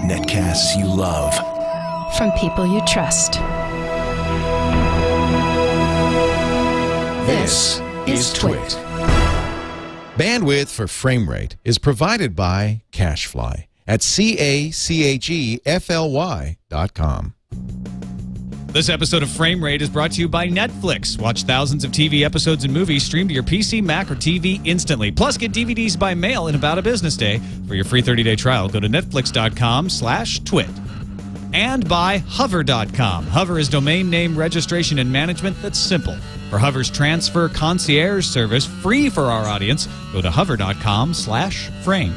Netcasts you love. From people you trust. This is Twit. Bandwidth for frame rate is provided by CacheFly at CACHEFLY.com. This episode of Frame Rate is brought to you by Netflix. Watch thousands of TV episodes and movies streamed to your PC, Mac, or TV instantly. Plus, get DVDs by mail in about a business day. For your free 30-day trial, go to netflix.com/twit. And by Hover.com. Hover is domain name registration and management that's simple. For Hover's transfer concierge service, free for our audience, go to hover.com/frame.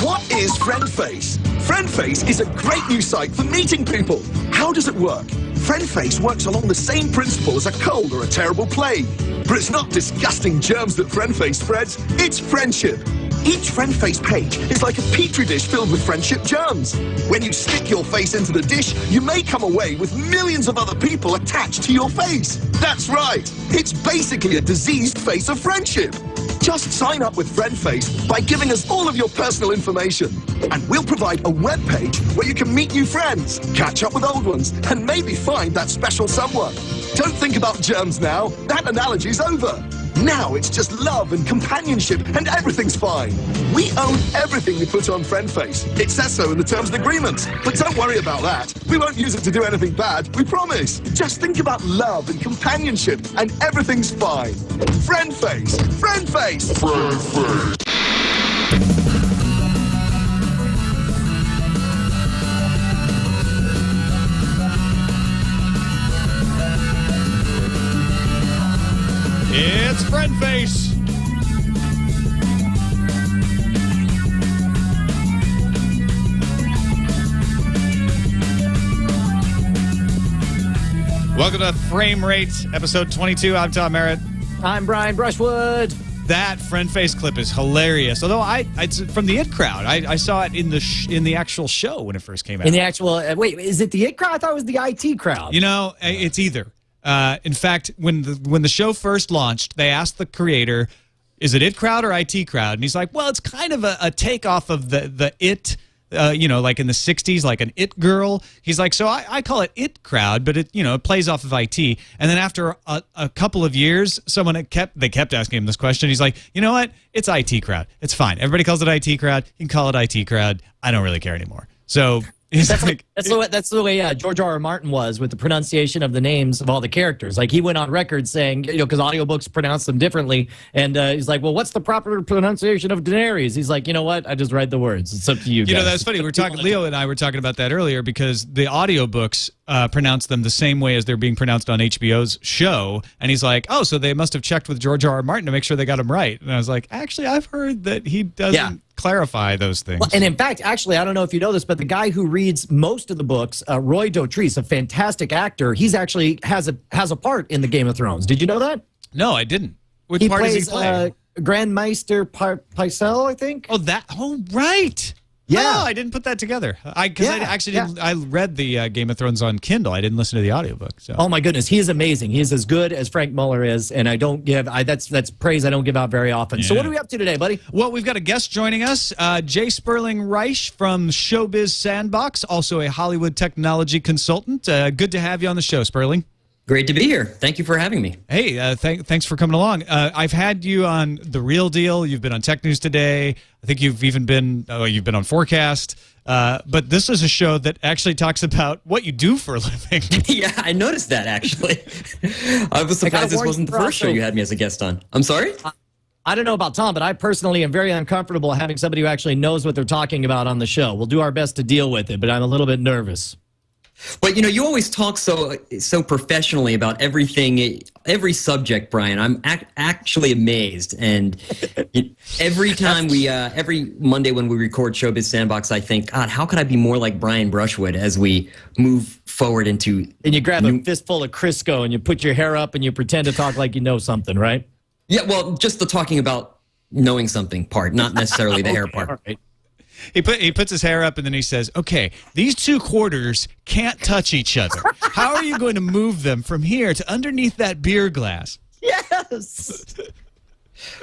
What is FriendFace? FriendFace is a great new site for meeting people. How does it work? FriendFace works along the same principle as a cold or a terrible plague. But it's not disgusting germs that FriendFace spreads, it's friendship. Each FriendFace page is like a petri dish filled with friendship germs. When you stick your face into the dish, you may come away with millions of other people attached to your face. That's right, it's basically a diseased face of friendship. Just sign up with FriendFace by giving us all of your personal information. And we'll provide a web page where you can meet new friends, catch up with old ones, and maybe find that special someone. Don't think about germs now. That analogy's over. Now it's just love and companionship, and everything's fine. We own everything we put on FriendFace. It says so in the terms and agreements. But don't worry about that. We won't use it to do anything bad, we promise. Just think about love and companionship, and everything's fine. FriendFace! FriendFace! FriendFace! It's FriendFace. Welcome to Frame Rate, episode 22. I'm Tom Merritt. I'm Brian Brushwood. That FriendFace clip is hilarious. Although it's from the It Crowd. I saw it in the actual show when it first came out. In the actual wait, is it the It Crowd? I thought it was the IT Crowd. You know, it's either. In fact, when the show first launched, they asked the creator, "Is it It Crowd or IT Crowd?" And he's like, "Well, it's kind of a takeoff of the It, like in the '60s, like an It girl." He's like, "So I call it It Crowd, but it plays off of IT." And then after a couple of years, they kept asking him this question. He's like, "You know what? It's IT Crowd. It's fine. Everybody calls it IT Crowd. You can call it IT Crowd. I don't really care anymore." So. That's the way George R.R. Martin was with the pronunciation of the names of all the characters. Like, he went on record saying, because audiobooks pronounce them differently, and he's like, "Well, what's the proper pronunciation of Daenerys?" He's like, "You know what? I just write the words. It's up to you." You know, that's funny. Leo and I were talking about that earlier because the audiobooks pronounce them the same way as they're being pronounced on HBO's show, and he's like, "Oh, so they must have checked with George R.R. Martin to make sure they got them right." And I was like, "Actually, I've heard that he doesn't." Clarify those things. Well, and in fact, actually, I don't know if you know this, but the guy who reads most of the books, Roy Dotrice, a fantastic actor, he's actually has a part in the Game of Thrones. Did you know that? No, I didn't. Which part does he play? Grand Maester Pycelle, I think. Oh, right. Yeah, I didn't put that together. I read the Game of Thrones on Kindle. I didn't listen to the audiobook. So. Oh my goodness, he is amazing. He is as good as Frank Muller is, and that's praise I don't give out very often. Yeah. So what are we up to today, buddy? Well, we've got a guest joining us, Jay Sperling Reich from Showbiz Sandbox, also a Hollywood technology consultant. Good to have you on the show, Sperling. Great to be here. Thank you for having me. Hey, thanks for coming along. I've had you on The Real Deal. You've been on Tech News Today. I think you've even been on Forecast. But this is a show that actually talks about what you do for a living. Yeah, I noticed that, actually. I was surprised this wasn't the first show you had me as a guest on. I'm sorry? I don't know about Tom, but I personally am very uncomfortable having somebody who actually knows what they're talking about on the show. We'll do our best to deal with it, but I'm a little bit nervous. But, you always talk so professionally about everything, every subject, Brian. I'm actually amazed. And every time every Monday when we record Showbiz Sandbox, I think, God, how could I be more like Brian Brushwood as we move forward into... And you grab a fistful of Crisco and you put your hair up and you pretend to talk like you know something, right? Yeah, well, just the talking about knowing something part, not necessarily the hair part. All right. He puts his hair up and then he says, "Okay, these two quarters can't touch each other. How are you going to move them from here to underneath that beer glass?" Yes.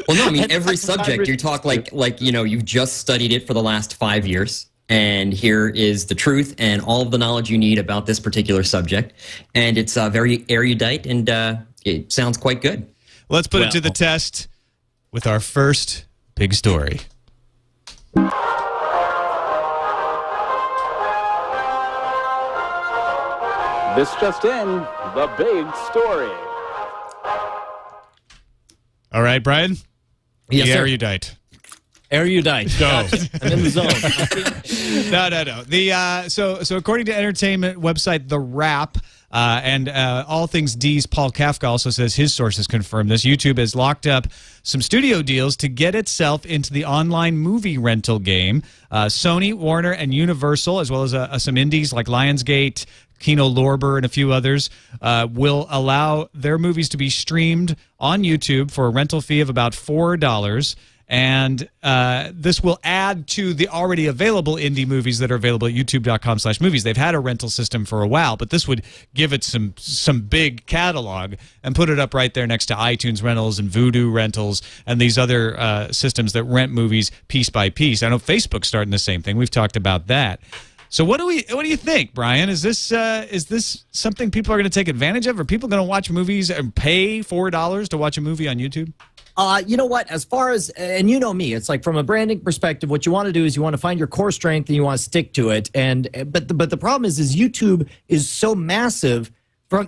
Well, no, I mean, every subject you talk like you've just studied it for the last 5 years, and here is the truth and all of the knowledge you need about this particular subject, and it's very erudite and it sounds quite good. Let's put it to the test with our first big story. This just in, the big story. All right, Brian? Yes, the sir. erudite. Erudite. Go. I'm in the zone. No. So according to entertainment website The Wrap, and All Things D's Paul Kafka also says his sources confirm this. YouTube has locked up some studio deals to get itself into the online movie rental game. Sony, Warner, and Universal, as well as some indies like Lionsgate, Kino Lorber, and a few others, will allow their movies to be streamed on YouTube for a rental fee of about $4. And this will add to the already available indie movies that are available at youtube.com/movies. They've had a rental system for a while, but this would give it some big catalog and put it up right there next to iTunes Rentals and Vudu Rentals and these other systems that rent movies piece by piece. I know Facebook's starting the same thing. We've talked about that. So what do you think, Brian? Is this something people are going to take advantage of? Are people going to watch movies and pay $4 to watch a movie on YouTube? You know what? As far as, and you know me, it's like from a branding perspective, what you want to do is you want to find your core strength and you want to stick to it. But the problem is YouTube is so massive.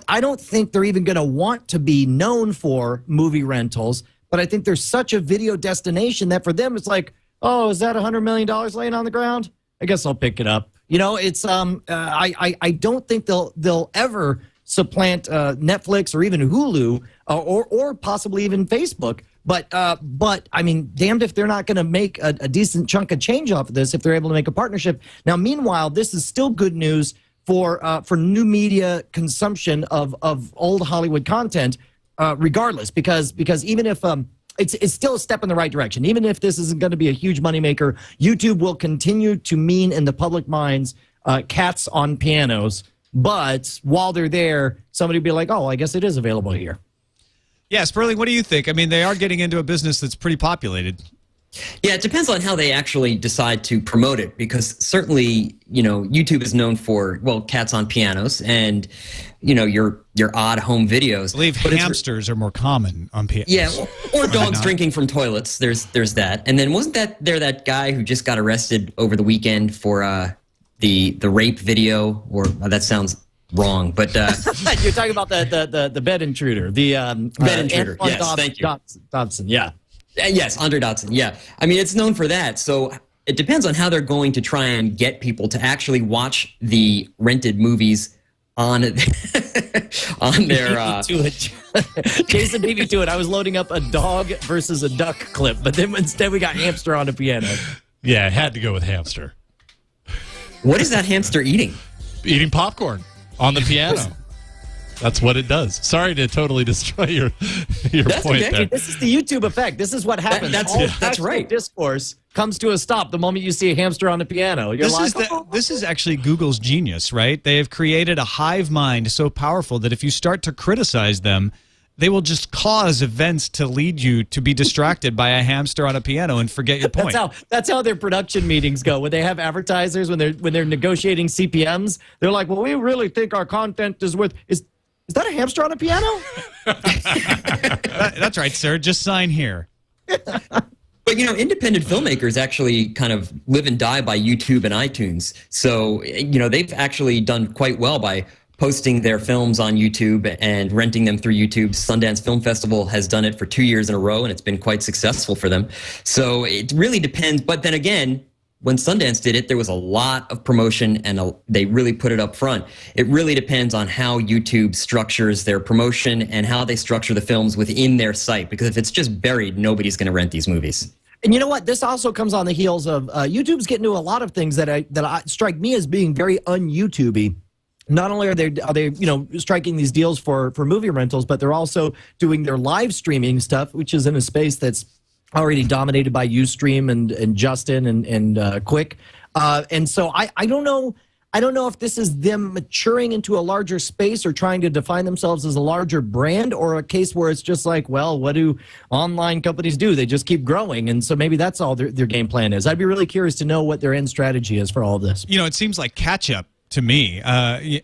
I don't think they're even going to want to be known for movie rentals. But I think there's such a video destination that for them it's like, oh, is that $100 million laying on the ground? I guess I'll pick it up. You know, it's I don't think they'll ever supplant Netflix or even Hulu or possibly even Facebook. But I mean, damned if they're not going to make a decent chunk of change off of this if they're able to make a partnership. Now, meanwhile, this is still good news for new media consumption of old Hollywood content, regardless, because even if it's still a step in the right direction. Even if this isn't going to be a huge moneymaker, YouTube will continue to mean in the public minds cats on pianos. But while they're there, somebody will be like, oh, I guess it is available here. Yeah, Sperling, what do you think? I mean, they are getting into a business that's pretty populated. Yeah, it depends on how they actually decide to promote it, because certainly, YouTube is known for, well, cats on pianos and, your odd home videos. I believe hamsters are more common on pianos. Yeah, or dogs drinking from toilets. There's that. And then wasn't that guy who just got arrested over the weekend for the rape video? Or that sounds wrong, but you're talking about the bed intruder, bed intruder. Yes, thank you, Dobson. Yeah. Yes, Andre Dotson. Yeah, I mean, it's known for that. So it depends on how they're going to try and get people to actually watch the rented movies on their. Jason beat me to it. I was loading up a dog versus a duck clip, but then instead we got hamster on a piano. Yeah, I had to go with hamster. What is that hamster eating? Eating popcorn on the piano. That's what it does. Sorry to totally destroy your point okay. there. This is the YouTube effect. This is what happens. That's right. Discourse comes to a stop the moment you see a hamster on the piano. This is actually Google's genius, right? They have created a hive mind so powerful that if you start to criticize them, they will just cause events to lead you to be distracted by a hamster on a piano and forget your point. That's how their production meetings go. When they have advertisers, when they're negotiating CPMs, they're like, "Well, we really think our content is worth." Is that a hamster on a piano? That's right, sir. Just sign here. But, independent filmmakers actually kind of live and die by YouTube and iTunes. So, they've actually done quite well by posting their films on YouTube and renting them through YouTube. Sundance Film Festival has done it for 2 years in a row, and it's been quite successful for them. So it really depends. But then again, when Sundance did it, there was a lot of promotion, and they really put it up front. It really depends on how YouTube structures their promotion and how they structure the films within their site, because if it's just buried, nobody's going to rent these movies. And you know what? This also comes on the heels of YouTube's getting to a lot of things that strike me as being very un-YouTubey. Not only are they striking these deals for movie rentals, but they're also doing their live streaming stuff, which is in a space that's already dominated by Ustream and Justin and Quick. And so I don't know. I don't know if this is them maturing into a larger space or trying to define themselves as a larger brand, or a case where it's just like, well, what do online companies do? They just keep growing. And so maybe that's all their game plan is. I'd be really curious to know what their end strategy is for all of this. You know, it seems like catch up to me.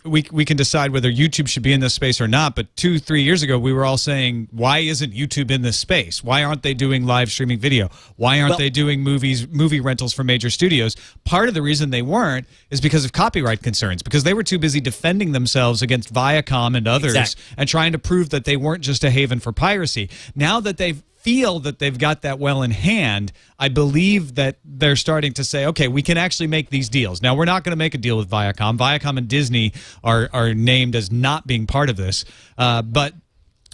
We can decide whether YouTube should be in this space or not, but 2-3 years ago, we were all saying, why isn't YouTube in this space? Why aren't they doing live streaming video? Why aren't they doing movie rentals for major studios? Part of the reason they weren't is because of copyright concerns, because they were too busy defending themselves against Viacom and others and trying to prove that they weren't just a haven for piracy. Now that they've feel that they've got that well in hand, I believe that they're starting to say, okay, we can actually make these deals. Now, we're not going to make a deal with Viacom. Viacom and Disney are named as not being part of this, but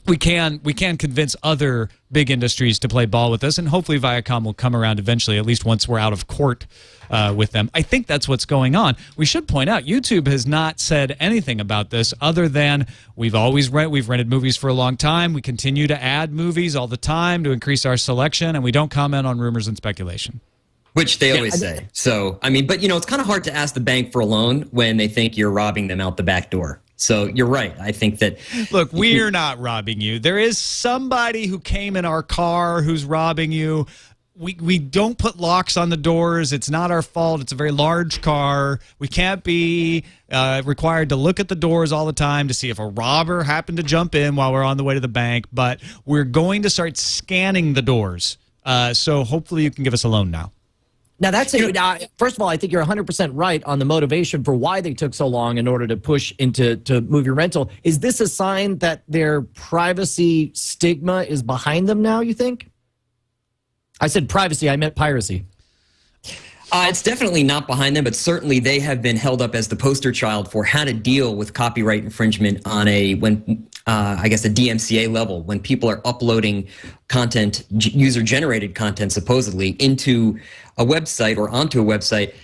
we can convince other big industries to play ball with us, and hopefully Viacom will come around eventually, at least once we're out of court with them. I think that's what's going on. We should point out, YouTube has not said anything about this other than we've rented movies for a long time. We continue to add movies all the time to increase our selection, and we don't comment on rumors and speculation. Which they always say. So, I mean, but, you know, it's kind of hard to ask the bank for a loan when they think you're robbing them out the back door. So you're right. I think that... Look, we're not robbing you. There is somebody who came in our car who's robbing you. We don't put locks on the doors. It's not our fault. It's a very large car. We can't be required to look at the doors all the time to see if a robber happened to jump in while we're on the way to the bank. But we're going to start scanning the doors. So hopefully you can give us a loan now. Now, first of all, I think you're 100% right on the motivation for why they took so long in order to push into movie rental. Is this a sign that their privacy stigma is behind them now, you think? I said privacy, I meant piracy. It's definitely not behind them, but certainly they have been held up as the poster child for how to deal with copyright infringement on a DMCA level, when people are uploading content, user-generated content supposedly, into a website or onto a website.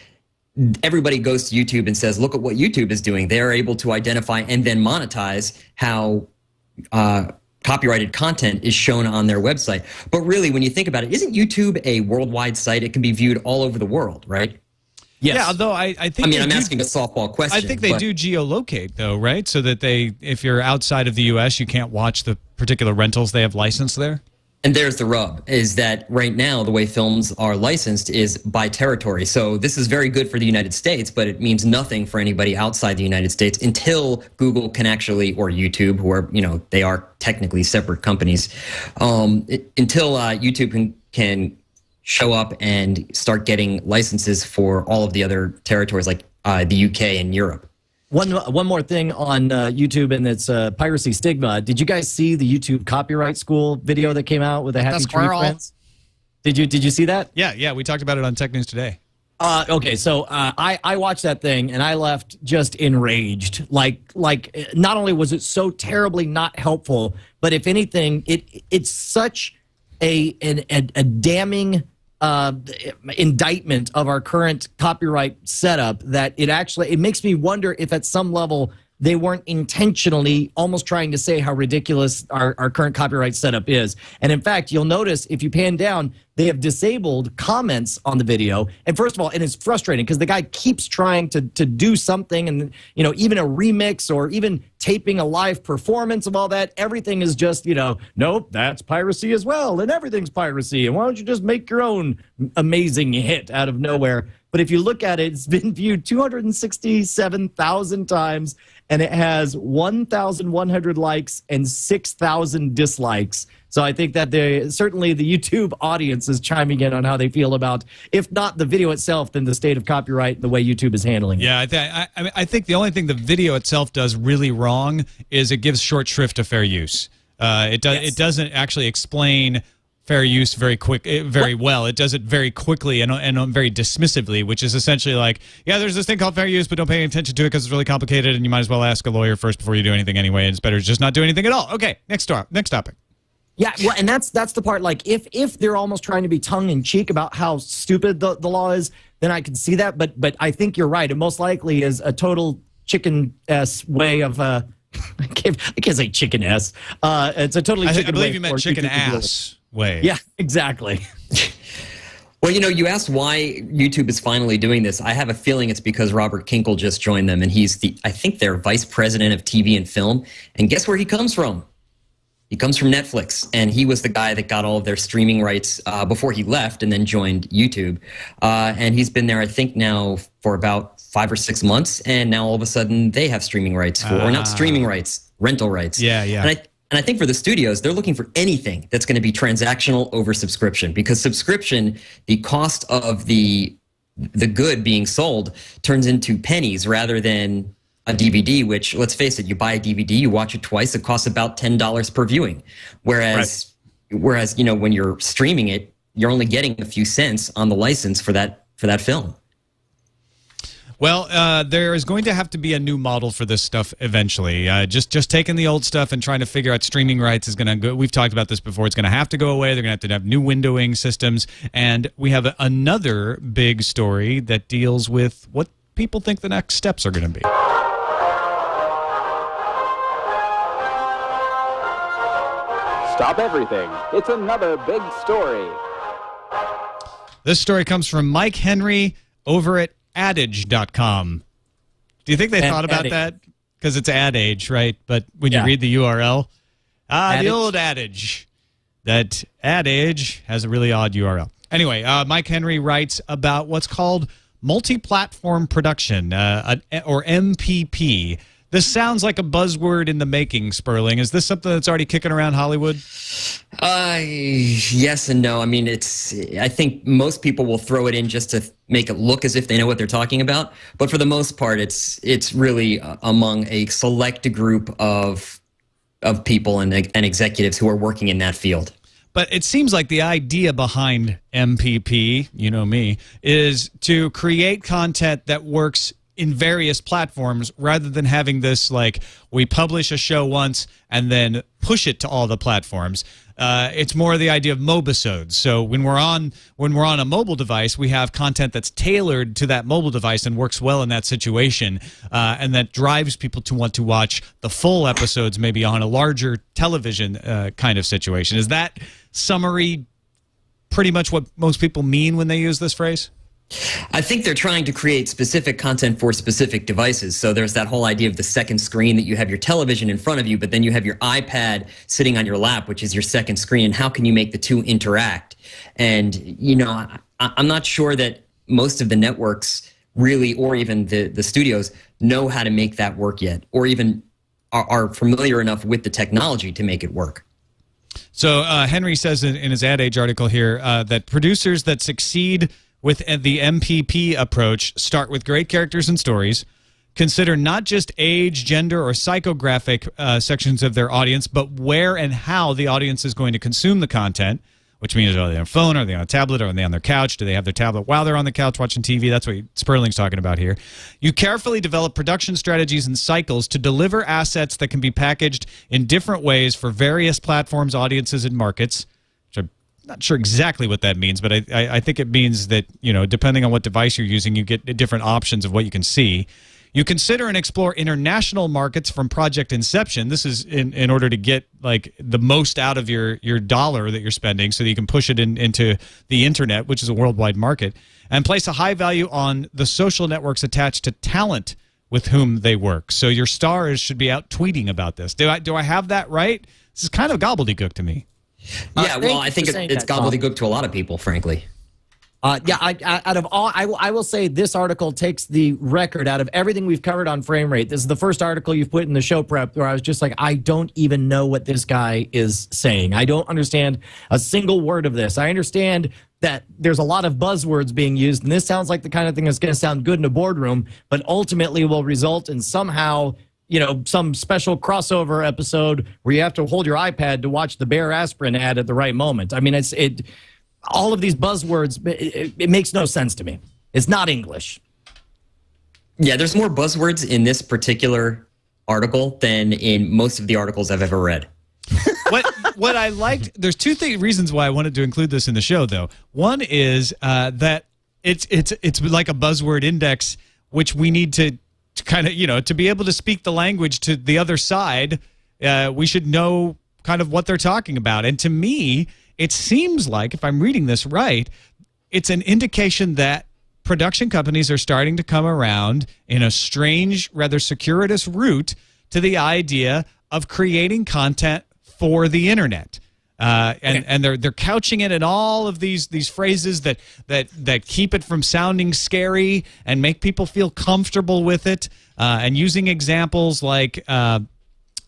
Everybody goes to YouTube and says, look at what YouTube is doing. They're able to identify and then monetize how copyrighted content is shown on their website. But really, when you think about it, isn't YouTube a worldwide site? It can be viewed all over the world, right? Yes. Yeah, although I think... I mean, I'm asking a softball question. I think they do geolocate, though, right? So that if you're outside of the U.S., you can't watch the particular rentals they have licensed there? And there's the rub, is that right now the way films are licensed is by territory. So this is very good for the United States, but it means nothing for anybody outside the United States until Google can actually, or YouTube, who are, they are technically separate companies, until YouTube can show up and start getting licenses for all of the other territories like the UK and Europe. One more thing on YouTube and its piracy stigma. Did you guys see the YouTube copyright school video that came out with the Happy Tree Friends? Did you see that? Yeah. We talked about it on Tech News Today. Okay, so I watched that thing and I left just enraged. Like not only was it so terribly not helpful, but if anything, it's such a damning indictment of our current copyright setup that it makes me wonder if at some level they weren't intentionally almost trying to say how ridiculous our current copyright setup is. And in fact, you'll notice if you pan down, they have disabled comments on the video. And first of all, and it's frustrating because the guy keeps trying to do something, and even a remix or even taping a live performance of all that, everything is just, nope, that's piracy as well, and everything's piracy. And why don't you just make your own amazing hit out of nowhere? But if you look at it, it's been viewed 267,000 times, and it has 1,100 likes and 6,000 dislikes. So I think that certainly the YouTube audience is chiming in on how they feel about, if not the video itself, then the state of copyright and the way YouTube is handling it. Yeah, I think the only thing the video itself does really wrong is it gives short shrift to fair use. It doesn't actually explain fair use very well. It does it very quickly and very dismissively, which is essentially like, yeah, there's this thing called fair use, but don't pay attention to it because it's really complicated, and you might as well ask a lawyer first before you do anything anyway. And it's better to just not do anything at all. Okay, next topic. Yeah, well, and that's the part. Like, if they're almost trying to be tongue in cheek about how stupid the law is, then I can see that. But I think you're right. It most likely is a total chicken-ass way of. I can't say chicken-ass. It's a totally. I believe you meant chicken ass. way. Yeah, exactly. Well, you asked why YouTube is finally doing this. I have a feeling it's because Robert Kinkle just joined them, and he's I think they're vice president of TV and film. And guess where he comes from? He comes from Netflix, and he was the guy that got all of their streaming rights before he left and then joined YouTube. And he's been there, I think, now for about 5 or 6 months, and now all of a sudden they have streaming rights or not streaming rights, rental rights. Yeah, yeah. And I think for the studios, they're looking for anything that's going to be transactional over subscription, because subscription, the cost of the good being sold turns into pennies rather than a DVD, which, let's face it, you buy a DVD, you watch it twice, it costs about $10 per viewing. Whereas when you're streaming it, you're only getting a few cents on the license for that film. Well, there is going to have to be a new model for this stuff eventually. Just taking the old stuff and trying to figure out streaming rights is going to go. We've talked about this before. It's going to have to go away. They're going to have new windowing systems. And we have another big story that deals with what people think the next steps are going to be. Stop everything. It's another big story. This story comes from Mike Henry over at adage.com. Do you think they thought about that? Because it's ad age, right? But when you read the URL, the old adage, that adage has a really odd URL. Anyway, Mike Henry writes about what's called multi-platform production, or MPP. This sounds like a buzzword in the making, Sperling. Is this something that's already kicking around Hollywood? Yes and no. I mean, I think most people will throw it in just to make it look as if they know what they're talking about. But for the most part, it's really among a select group of people and executives who are working in that field. But it seems like the idea behind MPP, you know me, is to create content that works in various platforms rather than having this, like, we publish a show once and then push it to all the platforms. It's more the idea of mobisodes. So when we're on a mobile device, we have content that's tailored to that mobile device and works well in that situation, and that drives people to want to watch the full episodes maybe on a larger television kind of situation. Is that summary pretty much what most people mean when they use this phrase? I think they're trying to create specific content for specific devices. So there's that whole idea of the second screen, that you have your television in front of you, but then you have your iPad sitting on your lap, which is your second screen. How can you make the two interact? And, I'm not sure that most of the networks really, or even the studios, know how to make that work yet, or even are familiar enough with the technology to make it work. So Henry says in his Ad Age article here that producers that succeed with the MPP approach start with great characters and stories, consider not just age, gender, or psychographic sections of their audience, but where and how the audience is going to consume the content, which means, are they on a phone, are they on a tablet, are they on their couch, do they have their tablet while they're on the couch watching TV? That's what Sperling's talking about here. You carefully develop production strategies and cycles to deliver assets that can be packaged in different ways for various platforms, audiences, and markets. Not sure exactly what that means, but I think it means that, depending on what device you're using, you get different options of what you can see. You consider and explore international markets from project inception. This is in order to get like the most out of your dollar that you're spending, so that you can push it into the internet, which is a worldwide market, and place a high value on the social networks attached to talent with whom they work. So your stars should be out tweeting about this. Do I have that right? This is kind of gobbledygook to me. Yeah, well, I think it's gobbledygook to a lot of people, frankly. Out of all, I will say this article takes the record out of everything we've covered on frame rate. This is the first article you've put in the show prep where I was just like, I don't even know what this guy is saying. I don't understand a single word of this. I understand that there's a lot of buzzwords being used, and this sounds like the kind of thing that's going to sound good in a boardroom, but ultimately will result in somehow, some special crossover episode where you have to hold your iPad to watch the Bear aspirin ad at the right moment. I mean, all of these buzzwords, it makes no sense to me. It's not English. Yeah, there's more buzzwords in this particular article than in most of the articles I've ever read. What I liked, there's two reasons why I wanted to include this in the show, though. One is that it's like a buzzword index, which we need to kind of, to be able to speak the language to the other side, we should know kind of what they're talking about. And to me, it seems like, if I'm reading this right, it's an indication that production companies are starting to come around in a strange, rather circuitous route to the idea of creating content for the internet. And they're couching it in all of these phrases that keep it from sounding scary and make people feel comfortable with it, and using examples like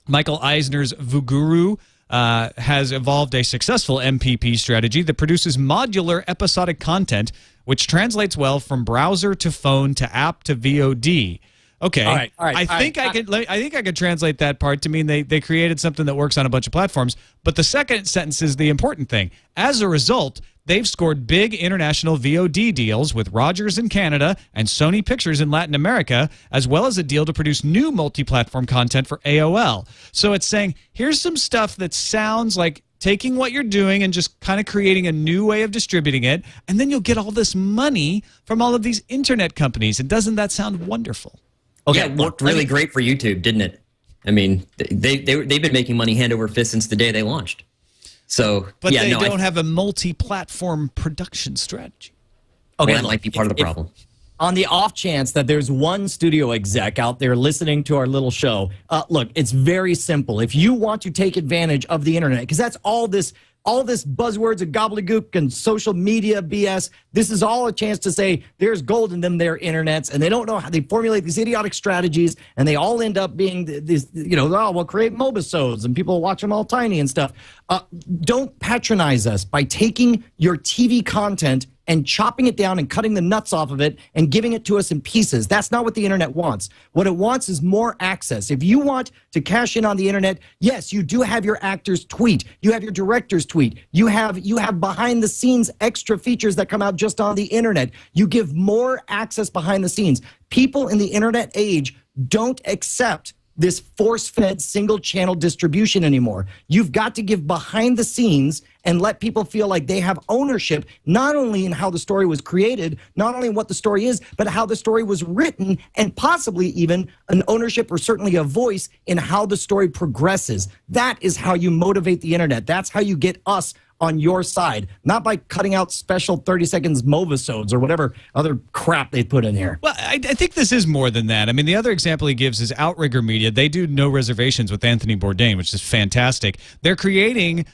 Michael Eisner's Vuguru has evolved a successful MPP strategy that produces modular episodic content, which translates well from browser to phone to app to VOD. Okay, all right, I think I could translate that part to mean they created something that works on a bunch of platforms. But the second sentence is the important thing. As a result, they've scored big international VOD deals with Rogers in Canada and Sony Pictures in Latin America, as well as a deal to produce new multi-platform content for AOL. So it's saying, here's some stuff that sounds like taking what you're doing and just kind of creating a new way of distributing it, and then you'll get all this money from all of these internet companies. And doesn't that sound wonderful? Okay, yeah, it worked really great for YouTube, didn't it? I mean, they've been making money hand over fist since the day they launched. So, but they don't have a multi-platform production strategy. Okay, well, that might be part of the problem. On the off chance that there's one studio exec out there listening to our little show, look, it's very simple. If you want to take advantage of the internet, because that's all this buzzwords and gobbledygook and social media BS, this is all a chance to say there's gold in them their internets, and they don't know how they formulate these idiotic strategies, and they all end up being these, we'll create mobisodes and people watch them all tiny and stuff. Don't patronize us by taking your TV content and chopping it down and cutting the nuts off of it and giving it to us in pieces. That's not what the internet wants. What it wants is more access. If you want to cash in on the internet, yes, you do have your actors tweet. You have your directors tweet. You have behind the scenes extra features that come out just on the internet. You give more access behind the scenes. People in the internet age don't accept this force-fed single-channel distribution anymore. You've got to give behind the scenes and let people feel like they have ownership, not only in how the story was created, not only what the story is, but how the story was written, and possibly even an ownership or certainly a voice in how the story progresses. That is how you motivate the internet. That's how you get us on your side, not by cutting out special 30 seconds movisodes or whatever other crap they put in here. Well, I think this is more than that. I mean, the other example he gives is Outrigger Media. They do No Reservations with Anthony Bourdain, which is fantastic. They're creating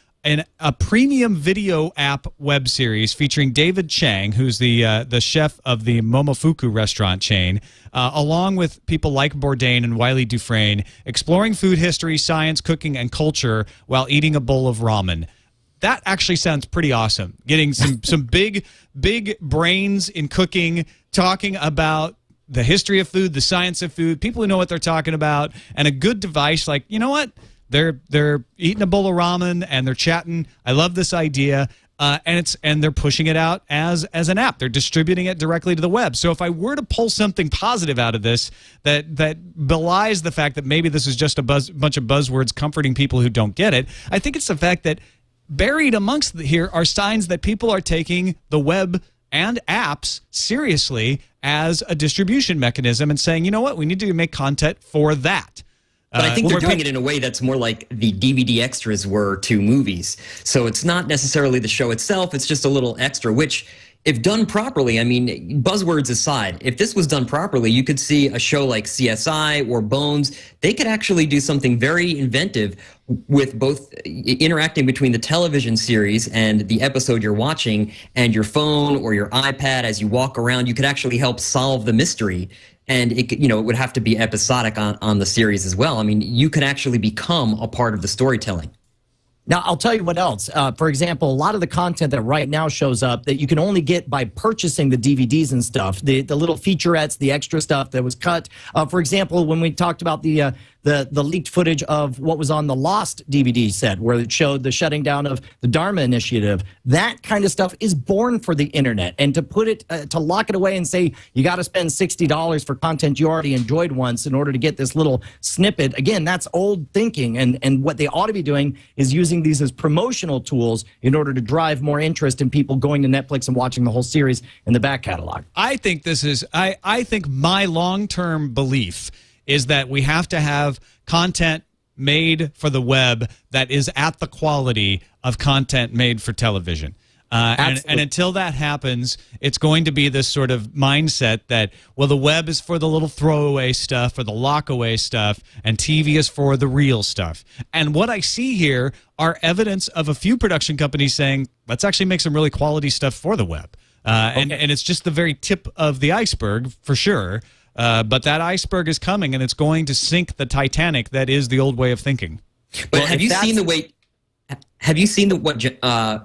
a premium video app web series featuring David Chang, who's the chef of the Momofuku restaurant chain, along with people like Bourdain and Wiley Dufresne, exploring food history, science, cooking, and culture while eating a bowl of ramen. That actually sounds pretty awesome. Getting some big brains in cooking, talking about the history of food, the science of food, people who know what they're talking about, and a good device like, you know what? They're eating a bowl of ramen and they're chatting. I love this idea. And they're pushing it out as an app. They're distributing it directly to the web. So if I were to pull something positive out of this that belies the fact that maybe this is just a bunch of buzzwords comforting people who don't get it, I think it's the fact that buried amongst here are signs that people are taking the web and apps seriously as a distribution mechanism and saying, you know what, we need to make content for that. But I think they're doing it in a way that's more like the DVD extras were to movies. So it's not necessarily the show itself, it's just a little extra, which, if done properly, I mean, buzzwords aside, if this was done properly, you could see a show like CSI or Bones. They could actually do something very inventive with both interacting between the television series and the episode you're watching and your phone or your iPad as you walk around. You could actually help solve the mystery. And it would have to be episodic on the series as well. I mean, you could actually become a part of the storytelling. Now, I'll tell you what else. For example, a lot of the content that right now shows up that you can only get by purchasing the DVDs and stuff, the little featurettes, the extra stuff that was cut. For example, when we talked about the leaked footage of what was on the Lost DVD set, where it showed the shutting down of the Dharma Initiative, that kind of stuff is born for the internet. And to put it, to lock it away and say you got to spend $60 for content you already enjoyed once in order to get this little snippet, again, that's old thinking. And what they ought to be doing is using these as promotional tools in order to drive more interest in people going to Netflix and watching the whole series in the back catalog. I think this is, I think my long-term belief is that we have to have content made for the web that is at the quality of content made for television. And until that happens, it's going to be this sort of mindset that, well, the web is for the little throwaway stuff or the lockaway stuff, and TV is for the real stuff. And what I see here are evidence of a few production companies saying, let's actually make some really quality stuff for the web. And it's just the very tip of the iceberg, for sure. But that iceberg is coming, and it's going to sink the Titanic that is the old way of thinking. But have you seen the way... Have you seen what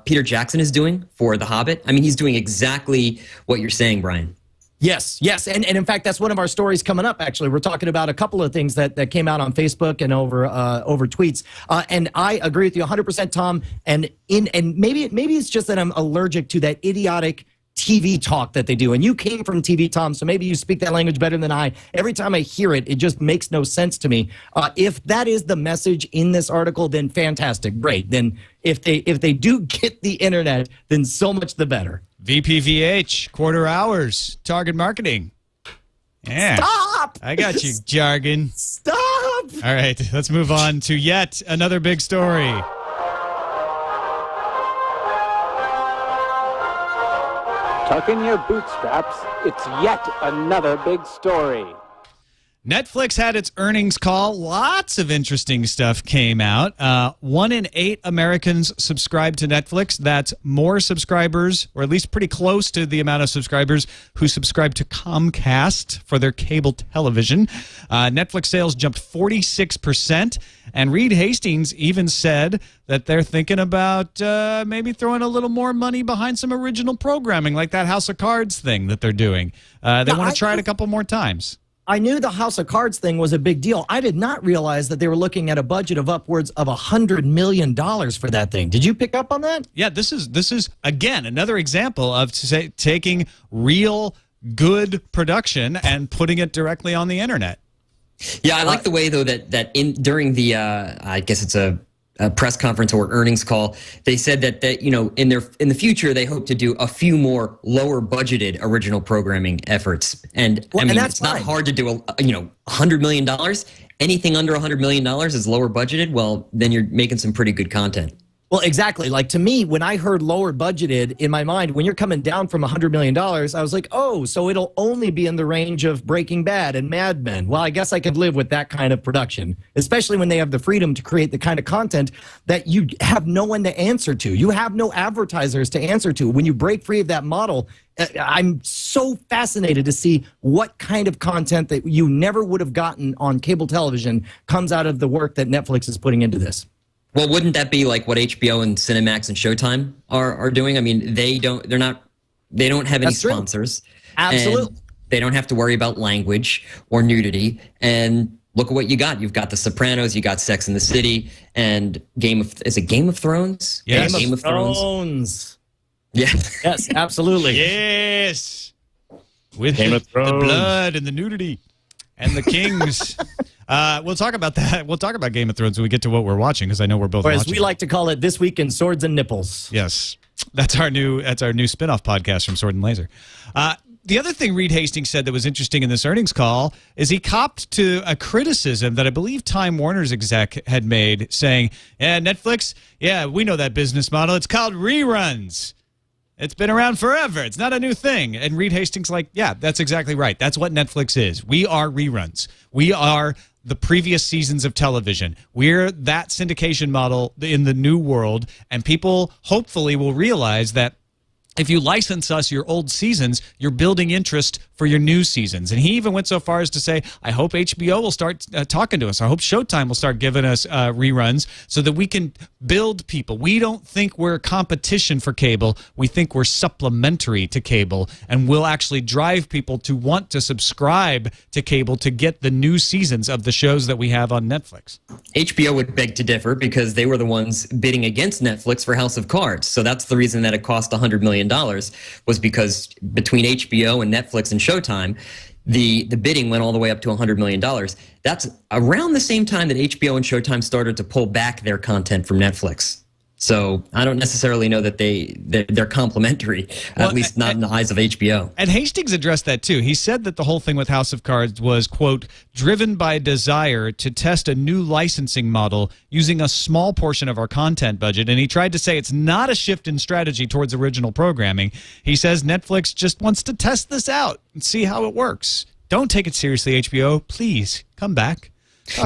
Peter Jackson is doing for The Hobbit? I mean, he's doing exactly what you're saying, Brian. Yes. And in fact, that's one of our stories coming up, actually. We're talking about a couple of things that came out on Facebook and over tweets. And I agree with you 100%, Tom. And maybe it's just that I'm allergic to that idiotic TV talk that they do. And you came from TV, Tom, so maybe you speak that language better than I. Every time I hear it, it just makes no sense to me. If that is the message in this article, then fantastic, great. Then if they do get the internet, then so much the better. VPVH, quarter hours, target marketing. Yeah. Stop! I got you, jargon. Stop! All right, let's move on to yet another big story. Tuck in your bootstraps. It's yet another big story. Netflix had its earnings call. Lots of interesting stuff came out. 1 in 8 Americans subscribe to Netflix. That's more subscribers, or at least pretty close to the amount of subscribers who subscribe to Comcast for their cable television. Netflix sales jumped 46%. And Reed Hastings even said that they're thinking about maybe throwing a little more money behind some original programming, like that House of Cards thing that they're doing. They want to try it a couple more times. I knew the House of Cards thing was a big deal. I did not realize that they were looking at a budget of upwards of $100 million for that thing. Did you pick up on that? Yeah, this is again another example of taking real good production and putting it directly on the internet. Yeah, I like the way though that during the I guess it's a press conference or earnings call, they said that in the future they hope to do a few more lower budgeted original programming efforts. And I mean, it's not hard to do $100 million. Anything under $100 million is lower budgeted. Well, then you're making some pretty good content. Well, exactly. Like, to me, when I heard lower budgeted, in my mind, when you're coming down from $100 million, I was like, oh, so it'll only be in the range of Breaking Bad and Mad Men. Well, I guess I could live with that kind of production, especially when they have the freedom to create the kind of content that you have no one to answer to. You have no advertisers to answer to. When you break free of that model, I'm so fascinated to see what kind of content that you never would have gotten on cable television comes out of the work that Netflix is putting into this. Well, wouldn't that be like what HBO and Cinemax and Showtime are doing? I mean, they don't have any sponsors. Absolutely. They don't have to worry about language or nudity. And look at what you got. You've got The Sopranos, you got Sex and the City, and is it Game of Thrones? Yes. Game of Thrones. Yeah. Yes, absolutely. Yes. With Game of Thrones. The blood and the nudity and the kings. We'll talk about that. We'll talk about Game of Thrones when we get to what we're watching, because I know we're both watching. Or as we like to call it, This Week in Swords and Nipples. Yes. That's our new spinoff podcast from Sword and Laser. The other thing Reed Hastings said that was interesting in this earnings call is he copped to a criticism that I believe Time Warner's exec had made, saying, yeah, Netflix, yeah, we know that business model. It's called reruns. It's been around forever. It's not a new thing. And Reed Hastings like, yeah, that's exactly right. That's what Netflix is. We are reruns. We are the previous seasons of television. We're that syndication model in the new world, and people hopefully will realize that if you license us your old seasons, you're building interest for your new seasons. And he even went so far as to say, I hope HBO will start talking to us. I hope Showtime will start giving us reruns so that we can build people. We don't think we're competition for cable. We think we're supplementary to cable, and we'll actually drive people to want to subscribe to cable to get the new seasons of the shows that we have on Netflix. HBO would beg to differ because they were the ones bidding against Netflix for House of Cards. So that's the reason that it cost $100 million, was because between HBO and Netflix and Showtime, the bidding went all the way up to $100 million. That's around the same time that HBO and Showtime started to pull back their content from Netflix. So I don't necessarily know that they're complementary, at least not in the eyes of HBO. And Hastings addressed that too. He said that the whole thing with House of Cards was, quote, driven by desire to test a new licensing model using a small portion of our content budget. And he tried to say it's not a shift in strategy towards original programming. He says Netflix just wants to test this out and see how it works. Don't take it seriously, HBO. Please come back.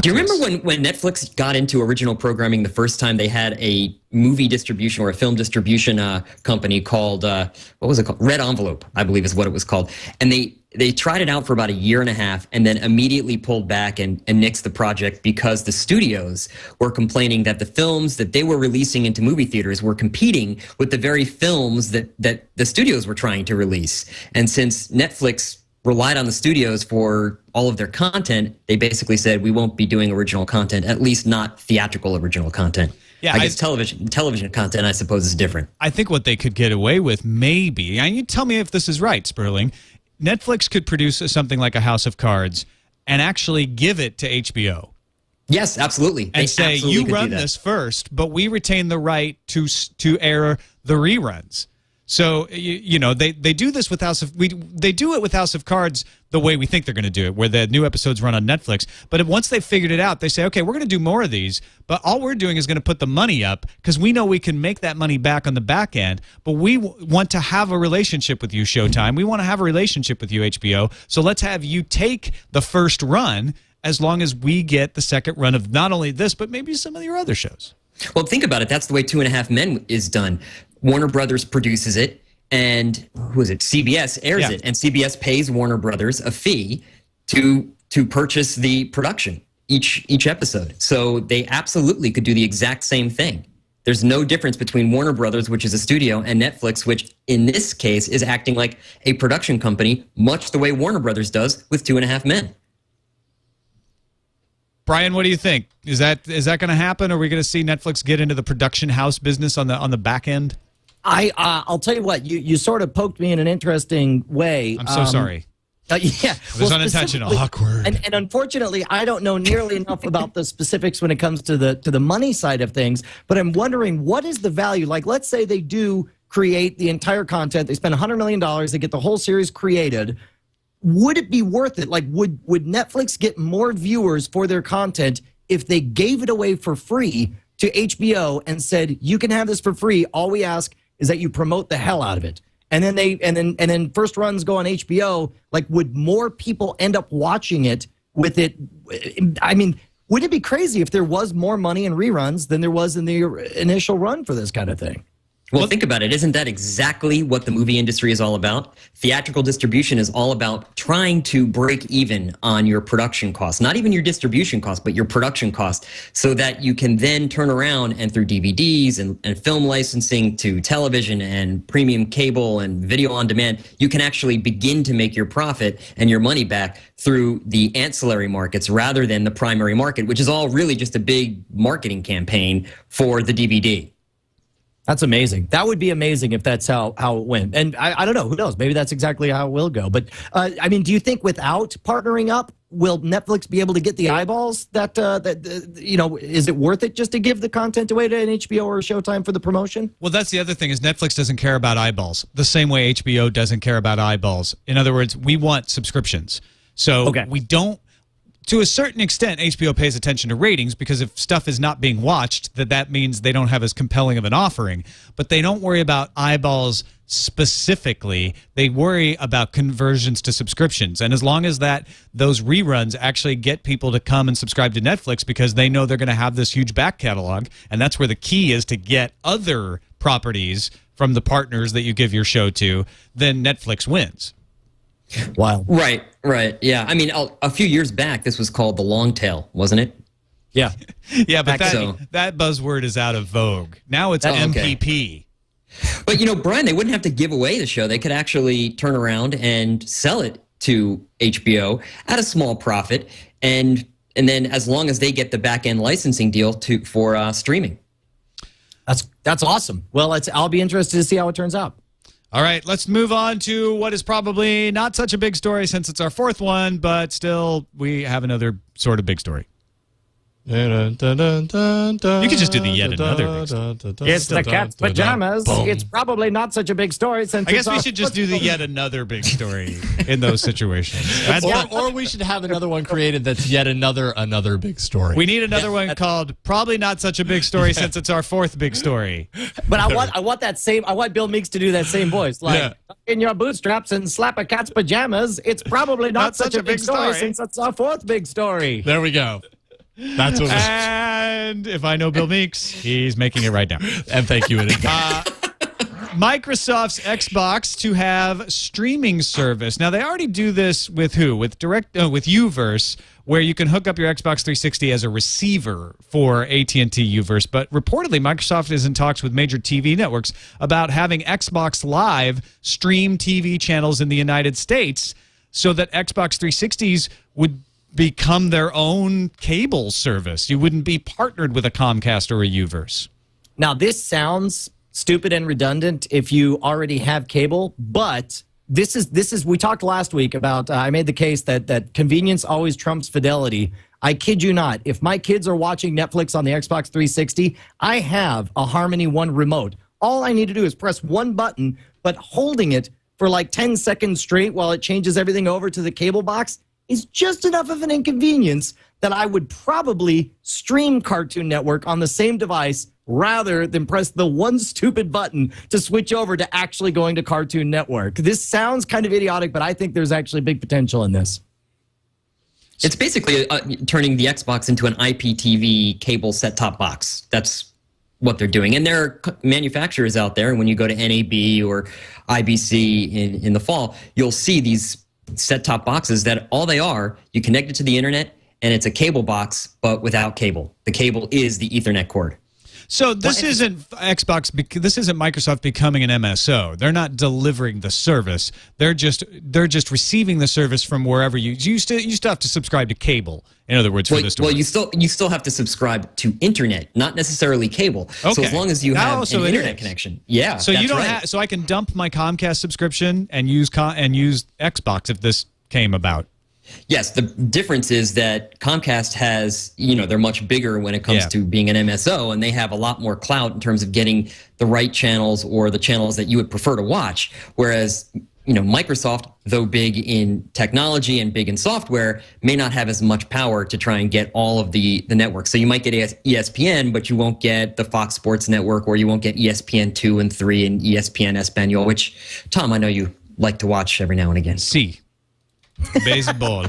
Do you remember when Netflix got into original programming the first time? They had a movie distribution or a film distribution company called, what was it called? Red Envelope, I believe is what it was called. And they tried it out for about a year and a half and then immediately pulled back and nixed the project because the studios were complaining that the films that they were releasing into movie theaters were competing with the very films that the studios were trying to release. And since Netflix relied on the studios for all of their content, they basically said, we won't be doing original content, at least not theatrical original content. Yeah, I guess television content, I suppose, is different. I think what they could get away with, maybe, and you tell me if this is right, Sperling, Netflix could produce something like a House of Cards and actually give it to HBO. Yes, absolutely. And say, you run this first, but we retain the right to air the reruns. So you know they do this with they do it with House of Cards the way we think they're going to do it, where the new episodes run on Netflix. But once they've figured it out, they say, okay, we're going to do more of these, but all we're doing is going to put the money up because we know we can make that money back on the back end. But we want to have a relationship with you, Showtime. We want to have a relationship with you, HBO. So let's have you take the first run as long as we get the second run of not only this, but maybe some of your other shows. Well, think about it. That's the way 2.5 Men is done. Warner Brothers produces it, and who is it? CBS airs it, and CBS pays Warner Brothers a fee to purchase the production each episode. So they absolutely could do the exact same thing. There's no difference between Warner Brothers, which is a studio, and Netflix, which in this case is acting like a production company, much the way Warner Brothers does with 2.5 Men. Brian, what do you think? Is that going to happen? Or are we going to see Netflix get into the production house business on the back end? I'll tell you what, you sort of poked me in an interesting way. I'm so sorry. Yeah, it was unintentional. Awkward. And unfortunately, I don't know nearly enough about the specifics when it comes to the money side of things. But I'm wondering, what is the value? Like, let's say they do create the entire content. They spend $100 million. They get the whole series created. Would it be worth it? Like, would Netflix get more viewers for their content if they gave it away for free to HBO and said, you can have this for free. All we ask is that you promote the hell out of it. And then first runs go on HBO. Like, would more people end up watching it with it? I mean, would it be crazy if there was more money in reruns than there was in the initial run for this kind of thing? Well, think about it. Isn't that exactly what the movie industry is all about? Theatrical distribution is all about trying to break even on your production costs, not even your distribution costs, but your production costs, so that you can then turn around and through DVDs and film licensing to television and premium cable and video on demand, you can actually begin to make your profit and your money back through the ancillary markets rather than the primary market, which is all really just a big marketing campaign for the DVD. That's amazing. That would be amazing if that's how it went. And I don't know. Who knows? Maybe that's exactly how it will go. But, I mean, do you think without partnering up, will Netflix be able to get the eyeballs that you know, is it worth it just to give the content away to an HBO or a Showtime for the promotion? Well, that's the other thing is Netflix doesn't care about eyeballs the same way HBO doesn't care about eyeballs. In other words, we want subscriptions. So we don't. To a certain extent, HBO pays attention to ratings because if stuff is not being watched, that means they don't have as compelling of an offering. But they don't worry about eyeballs specifically. They worry about conversions to subscriptions. And as long as those reruns actually get people to come and subscribe to Netflix because they know they're going to have this huge back catalog, and that's where the key is to get other properties from the partners that you give your show to, then Netflix wins. Wow. Right. Yeah. I mean, a few years back, this was called the long tail, wasn't it? Yeah. Yeah, but that buzzword is out of vogue. Now it's MPP. But, you know, Brian, they wouldn't have to give away the show. They could actually turn around and sell it to HBO at a small profit. And then as long as they get the back-end licensing deal for streaming. That's awesome. Well, I'll be interested to see how it turns out. All right, let's move on to what is probably not such a big story since it's our fourth one, but still we have another sort of big story. You could just do the yet another big It's the cat's pajamas. Boom. It's probably not such a big story since I guess it's we should just do the yet another big story in those situations. Or we should have another one created that's yet another big story. We need another one called Probably Not Such a Big Story since it's our fourth big story. But I want Bill Meeks to do that same voice. Like, in your bootstraps and slap a cat's pajamas, it's probably not such a big story since it's our fourth big story. There we go. That's what And if I know Bill Meeks, he's making it right now. And thank you in advance. Microsoft's Xbox to have streaming service. Now they already do this with who? With Uverse, where you can hook up your Xbox 360 as a receiver for AT&T Uverse. But reportedly, Microsoft is in talks with major TV networks about having Xbox Live stream TV channels in the United States, so that Xbox 360s would become their own cable service. You wouldn't be partnered with a Comcast or a Uverse. Now, this sounds stupid and redundant if you already have cable, but this is we talked last week about I made the case that convenience always trumps fidelity. I kid you not. If my kids are watching Netflix on the Xbox 360, I have a Harmony One remote. All I need to do is press one button, but holding it for like 10 seconds straight while it changes everything over to the cable box is just enough of an inconvenience that I would probably stream Cartoon Network on the same device rather than press the one stupid button to switch over to actually going to Cartoon Network. This sounds kind of idiotic, but I think there's actually big potential in this. It's basically turning the Xbox into an IPTV cable set-top box. That's what they're doing. And there are manufacturers out there, and when you go to NAB or IBC in the fall, you'll see these set-top boxes that all they are, you connect it to the internet, and it's a cable box, but without cable. The cable is the Ethernet cord. So this isn't Microsoft becoming an MSO. They're not delivering the service. They're just receiving the service from wherever you still have to subscribe to cable. In other words, for this to work. Well, you still have to subscribe to internet, not necessarily cable. Okay. So as long as you have an internet connection, yeah. So you don't have. So I can dump my Comcast subscription and use Xbox if this came about. Yes, the difference is that Comcast has, they're much bigger when it comes to being an MSO, and they have a lot more clout in terms of getting the right channels or the channels that you would prefer to watch. Whereas, Microsoft, though big in technology and big in software, may not have as much power to try and get all of the networks. So you might get ESPN, but you won't get the Fox Sports Network, or you won't get ESPN 2 and 3 and ESPN Espanol, which, Tom, I know you like to watch every now and again. See. Baseball.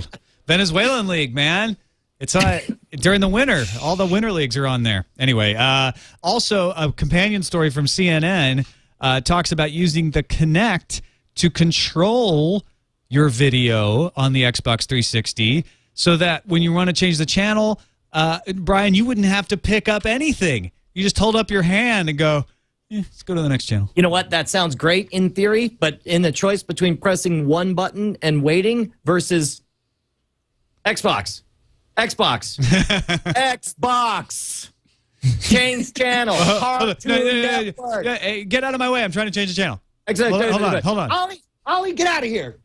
Venezuelan League, man. It's during the winter. All the winter leagues are on there. Anyway, also a companion story from CNN talks about using the Kinect to control your video on the Xbox 360 so that when you want to change the channel, Brian, you wouldn't have to pick up anything. You just hold up your hand and go, let's go to the next channel. You know what? That sounds great in theory, but in the choice between pressing one button and waiting versus Xbox. Change channel. Cartoon Network. Hey, get out of my way. I'm trying to change the channel. Exactly. Hold on. Ollie, get out of here.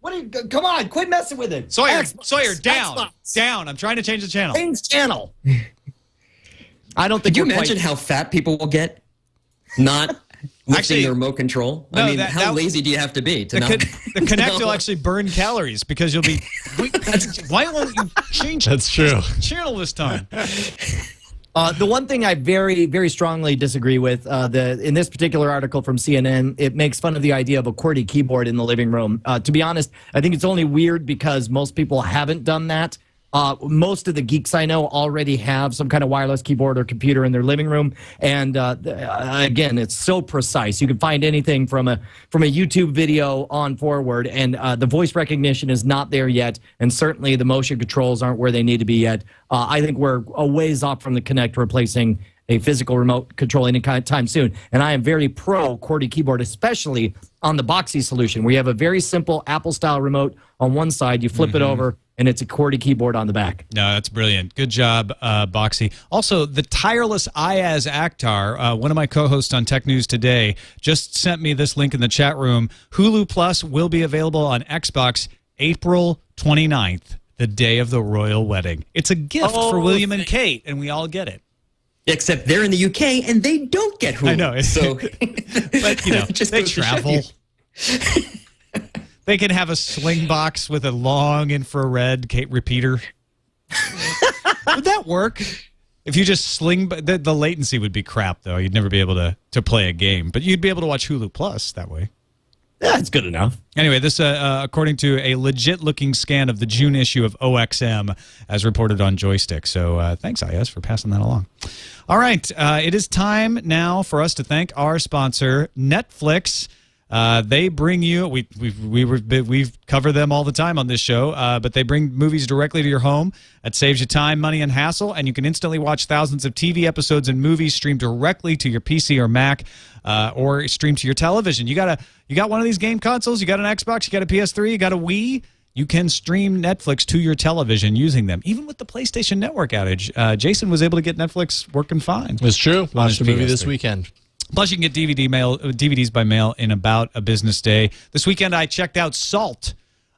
Come on, quit messing with it. Sawyer, down. Xbox. Down. I'm trying to change the channel. Change channel. I don't think Could you imagine how fat people will get? Not lifting the remote control. No, I mean, how lazy do you have to be to not? The Kinect will actually burn calories because you'll be. Why won't you change? That's true. Channel this time. The one thing I very, very strongly disagree with, in this particular article from CNN, it makes fun of the idea of a QWERTY keyboard in the living room. To be honest, I think it's only weird because most people haven't done that. Most of the geeks I know already have some kind of wireless keyboard or computer in their living room, and again, it's so precise. You can find anything from a YouTube video on forward, and the voice recognition is not there yet, and certainly the motion controls aren't where they need to be yet. I think we're a ways off from the Kinect replacing a physical remote control anytime soon, and I am very pro QWERTY keyboard, especially on the Boxy solution, where you have a very simple Apple-style remote on one side, you flip it over, and it's a QWERTY keyboard on the back. No, that's brilliant. Good job, Boxy. Also, the tireless Ayaz Akhtar, one of my co-hosts on Tech News Today, just sent me this link in the chat room. Hulu Plus will be available on Xbox April 29th. the day of the royal wedding. It's a gift for William and Kate, and we all get it. Except they're in the UK and they don't get Hulu. I know. So, but, you know, they travel. They can have a sling box with a long infrared Kate repeater. Would that work? If you just sling, the latency would be crap, though. You'd never be able to play a game, but you'd be able to watch Hulu Plus that way. Yeah, it's good enough. Anyway, this according to a legit-looking scan of the June issue of OXM, as reported on Joystick. So thanks, IS, for passing that along. All right, it is time now for us to thank our sponsor, Netflix. They bring you. We've covered them all the time on this show, but they bring movies directly to your home. That saves you time, money, and hassle, and you can instantly watch thousands of TV episodes and movies streamed directly to your PC or Mac, or streamed to your television. You got one of these game consoles. You got an Xbox. You got a PS3. You got a Wii. You can stream Netflix to your television using them. Even with the PlayStation Network outage, Jason was able to get Netflix working fine. It's true. Watched the movie this weekend. Plus, you can get DVDs by mail in about a business day. This weekend, I checked out Salt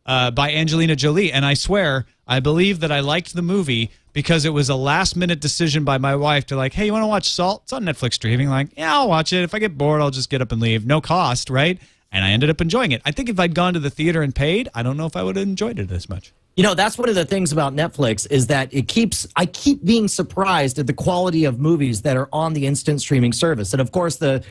by Angelina Jolie, and I swear, I believe that I liked the movie because it was a last-minute decision by my wife to like, hey, you want to watch Salt? It's on Netflix streaming. Like, yeah, I'll watch it. If I get bored, I'll just get up and leave. No cost, right? And I ended up enjoying it. I think if I'd gone to the theater and paid, I don't know if I would have enjoyed it as much. You know, that's one of the things about Netflix is that I keep being surprised at the quality of movies that are on the instant streaming service. And of course, the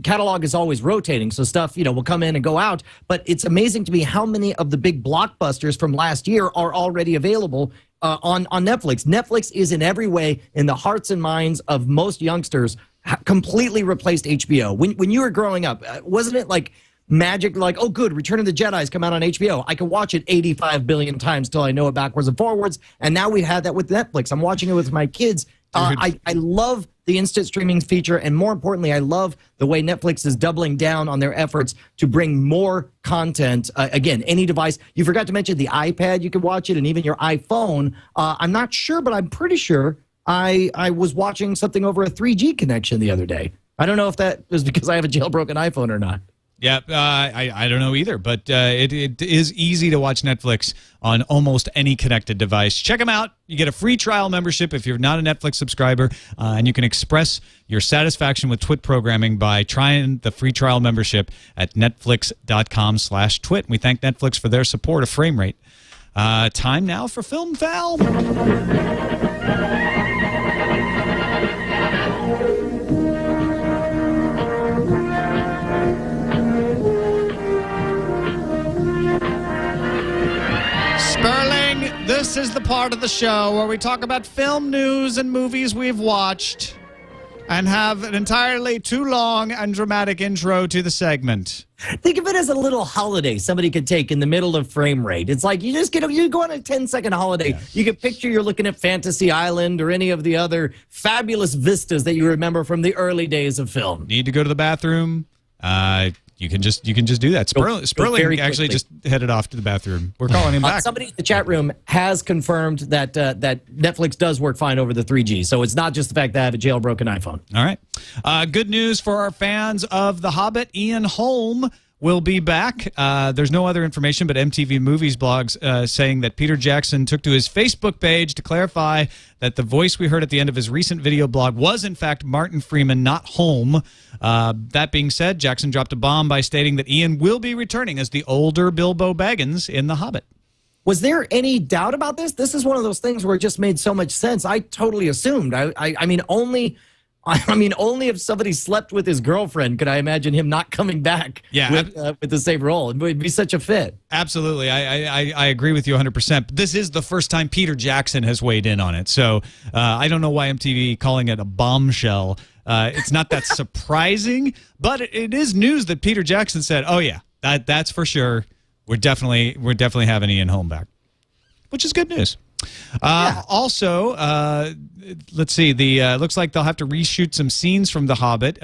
catalog is always rotating, so stuff, will come in and go out. But it's amazing to me how many of the big blockbusters from last year are already available on Netflix. Netflix is in every way in the hearts and minds of most youngsters, completely replaced HBO. When you were growing up, wasn't it like magic, like, oh, good, Return of the Jedi's come out on HBO. I can watch it 85 billion times till I know it backwards and forwards. And now we've had that with Netflix. I'm watching it with my kids. I love the instant streaming feature. And more importantly, I love the way Netflix is doubling down on their efforts to bring more content. Again, any device. You forgot to mention the iPad. You can watch it, and even your iPhone. I'm not sure, but I'm pretty sure I was watching something over a 3G connection the other day. I don't know if that was because I have a jailbroken iPhone or not. Yeah, I don't know either, but it is easy to watch Netflix on almost any connected device. Check them out. You get a free trial membership if you're not a Netflix subscriber, and you can express your satisfaction with TWIT programming by trying the free trial membership at netflix.com/twit. We thank Netflix for their support of Frame Rate. Time now for Film Val. Sperling, this is the part of the show where we talk about film news and movies we've watched and have an entirely too long and dramatic intro to the segment. Think of it as a little holiday somebody could take in the middle of Frame Rate. It's like you go on a 10-second holiday. Yeah. You can picture you're looking at Fantasy Island or any of the other fabulous vistas that you remember from the early days of film. Need to go to the bathroom? You can just do that. Sperling actually just headed off to the bathroom. We're calling him back. Somebody in the chat room has confirmed that that Netflix does work fine over the 3G. So it's not just the fact that I have a jailbroken iPhone. All right. Good news for our fans of The Hobbit. Ian Holm will be back. There's no other information but MTV Movies blogs saying that Peter Jackson took to his Facebook page to clarify that the voice we heard at the end of his recent video blog was, in fact, Martin Freeman, not Holm. That being said, Jackson dropped a bomb by stating that Ian will be returning as the older Bilbo Baggins in The Hobbit. Was there any doubt about this? This is one of those things where it just made so much sense. I totally assumed. I mean, only if somebody slept with his girlfriend could I imagine him not coming back with the same role. It would be such a fit. Absolutely. I agree with you 100%. But this is the first time Peter Jackson has weighed in on it. So I don't know why MTV calling it a bombshell. It's not that surprising, but it is news that Peter Jackson said, oh, yeah, that's for sure. We're definitely having Ian Holm back, which is good news. Also, let's see. Looks like they'll have to reshoot some scenes from The Hobbit.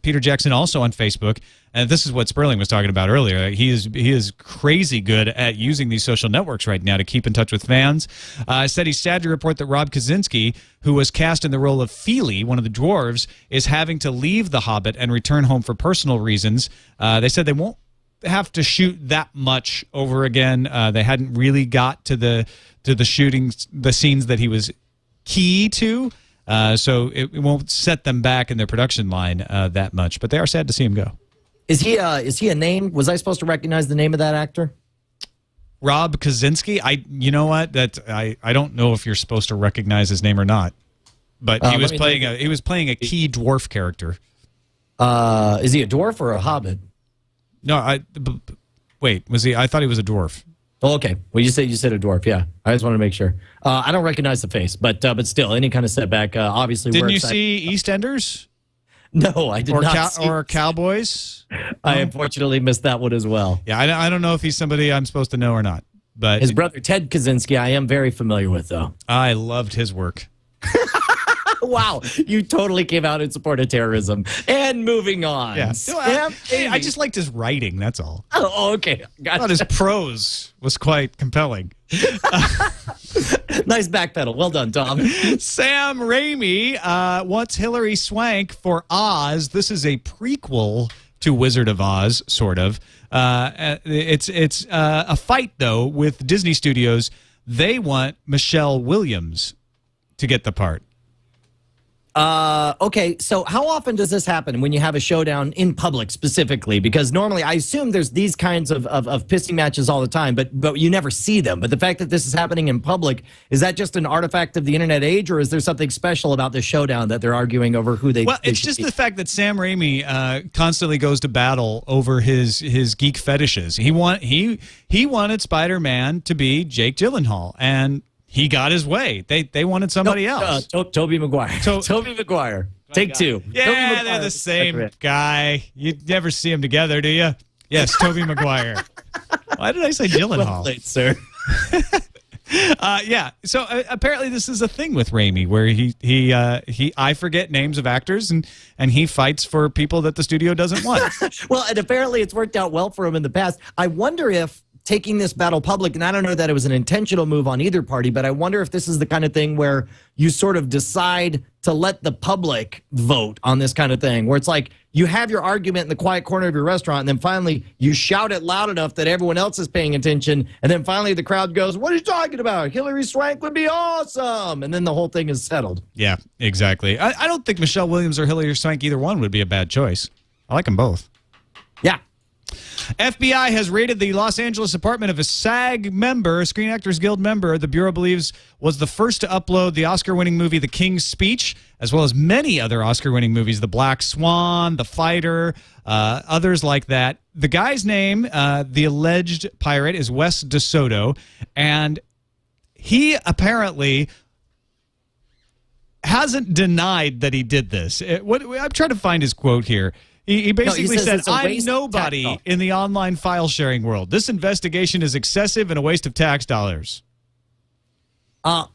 Peter Jackson also on Facebook, and this is what Sperling was talking about earlier. He is crazy good at using these social networks right now to keep in touch with fans. Said he's sad to report that Rob Kaczynski, who was cast in the role of Fili, one of the dwarves, is having to leave The Hobbit and return home for personal reasons. They said they won't have to shoot that much over again. They hadn't really got to the shootings, the scenes that he was key to. So it won't set them back in their production line that much. But they are sad to see him go. Is he a name? Was I supposed to recognize the name of that actor? Rob Kaczynski. You know what? I don't know if you're supposed to recognize his name or not. But he was playing a key dwarf character. Is he a dwarf or a hobbit? No, wait. Was he? I thought he was a dwarf. Oh, okay. Well, you said a dwarf. Yeah, I just want to make sure. I don't recognize the face, but still, any kind of setback. Obviously, didn't you see EastEnders? No, I did not. Or Cowboys? I unfortunately missed that one as well. Yeah, I don't know if he's somebody I'm supposed to know or not. But his brother Ted Kaczynski, I am very familiar with, though. I loved his work. Wow, you totally came out in support of terrorism. And moving on. Yeah. I just liked his writing, that's all. Oh, okay. Gotcha. I thought his prose was quite compelling. Nice backpedal. Well done, Tom. Sam Raimi wants Hilary Swank for Oz. This is a prequel to Wizard of Oz, sort of. It's a fight, though, with Disney Studios. They want Michelle Williams to get the part. Okay, so how often does this happen when you have a showdown in public specifically? Because normally I assume there's these kinds of pissing matches all the time, but you never see them. But the fact that this is happening in public, is that just an artifact of the internet age, or is there something special about the showdown that they're arguing over who they? Well, it's just the fact that Sam Raimi constantly goes to battle over his geek fetishes. He wanted Spider-Man to be Jake Gyllenhaal, and he got his way. They wanted somebody else. Tobey Maguire. Tobey Maguire. Take two. Yeah, they're the same guy. You never see them together, do you? Yes, Tobey Maguire. Why did I say Gyllenhaal? Well played, sir. Yeah. So apparently this is a thing with Raimi, where I forget names of actors and he fights for people that the studio doesn't want. Well, and apparently it's worked out well for him in the past. I wonder if taking this battle public, and I don't know that it was an intentional move on either party, but I wonder if this is the kind of thing where you sort of decide to let the public vote on this kind of thing, where it's like you have your argument in the quiet corner of your restaurant, and then finally you shout it loud enough that everyone else is paying attention, and then finally the crowd goes, "What are you talking about? Hilary Swank would be awesome!" And then the whole thing is settled. Yeah, exactly. I don't think Michelle Williams or Hilary Swank, either one, would be a bad choice. I like them both. Yeah. FBI has raided the Los Angeles apartment of a SAG member, a Screen Actors Guild member, the Bureau believes was the first to upload the Oscar-winning movie The King's Speech, as well as many other Oscar-winning movies, The Black Swan, The Fighter, others like that. The guy's name, the alleged pirate, is Wes DeSoto, and he apparently hasn't denied that he did this. I'm trying to find his quote here. He basically said, "I'm nobody in the online file sharing world. This investigation is excessive and a waste of tax dollars."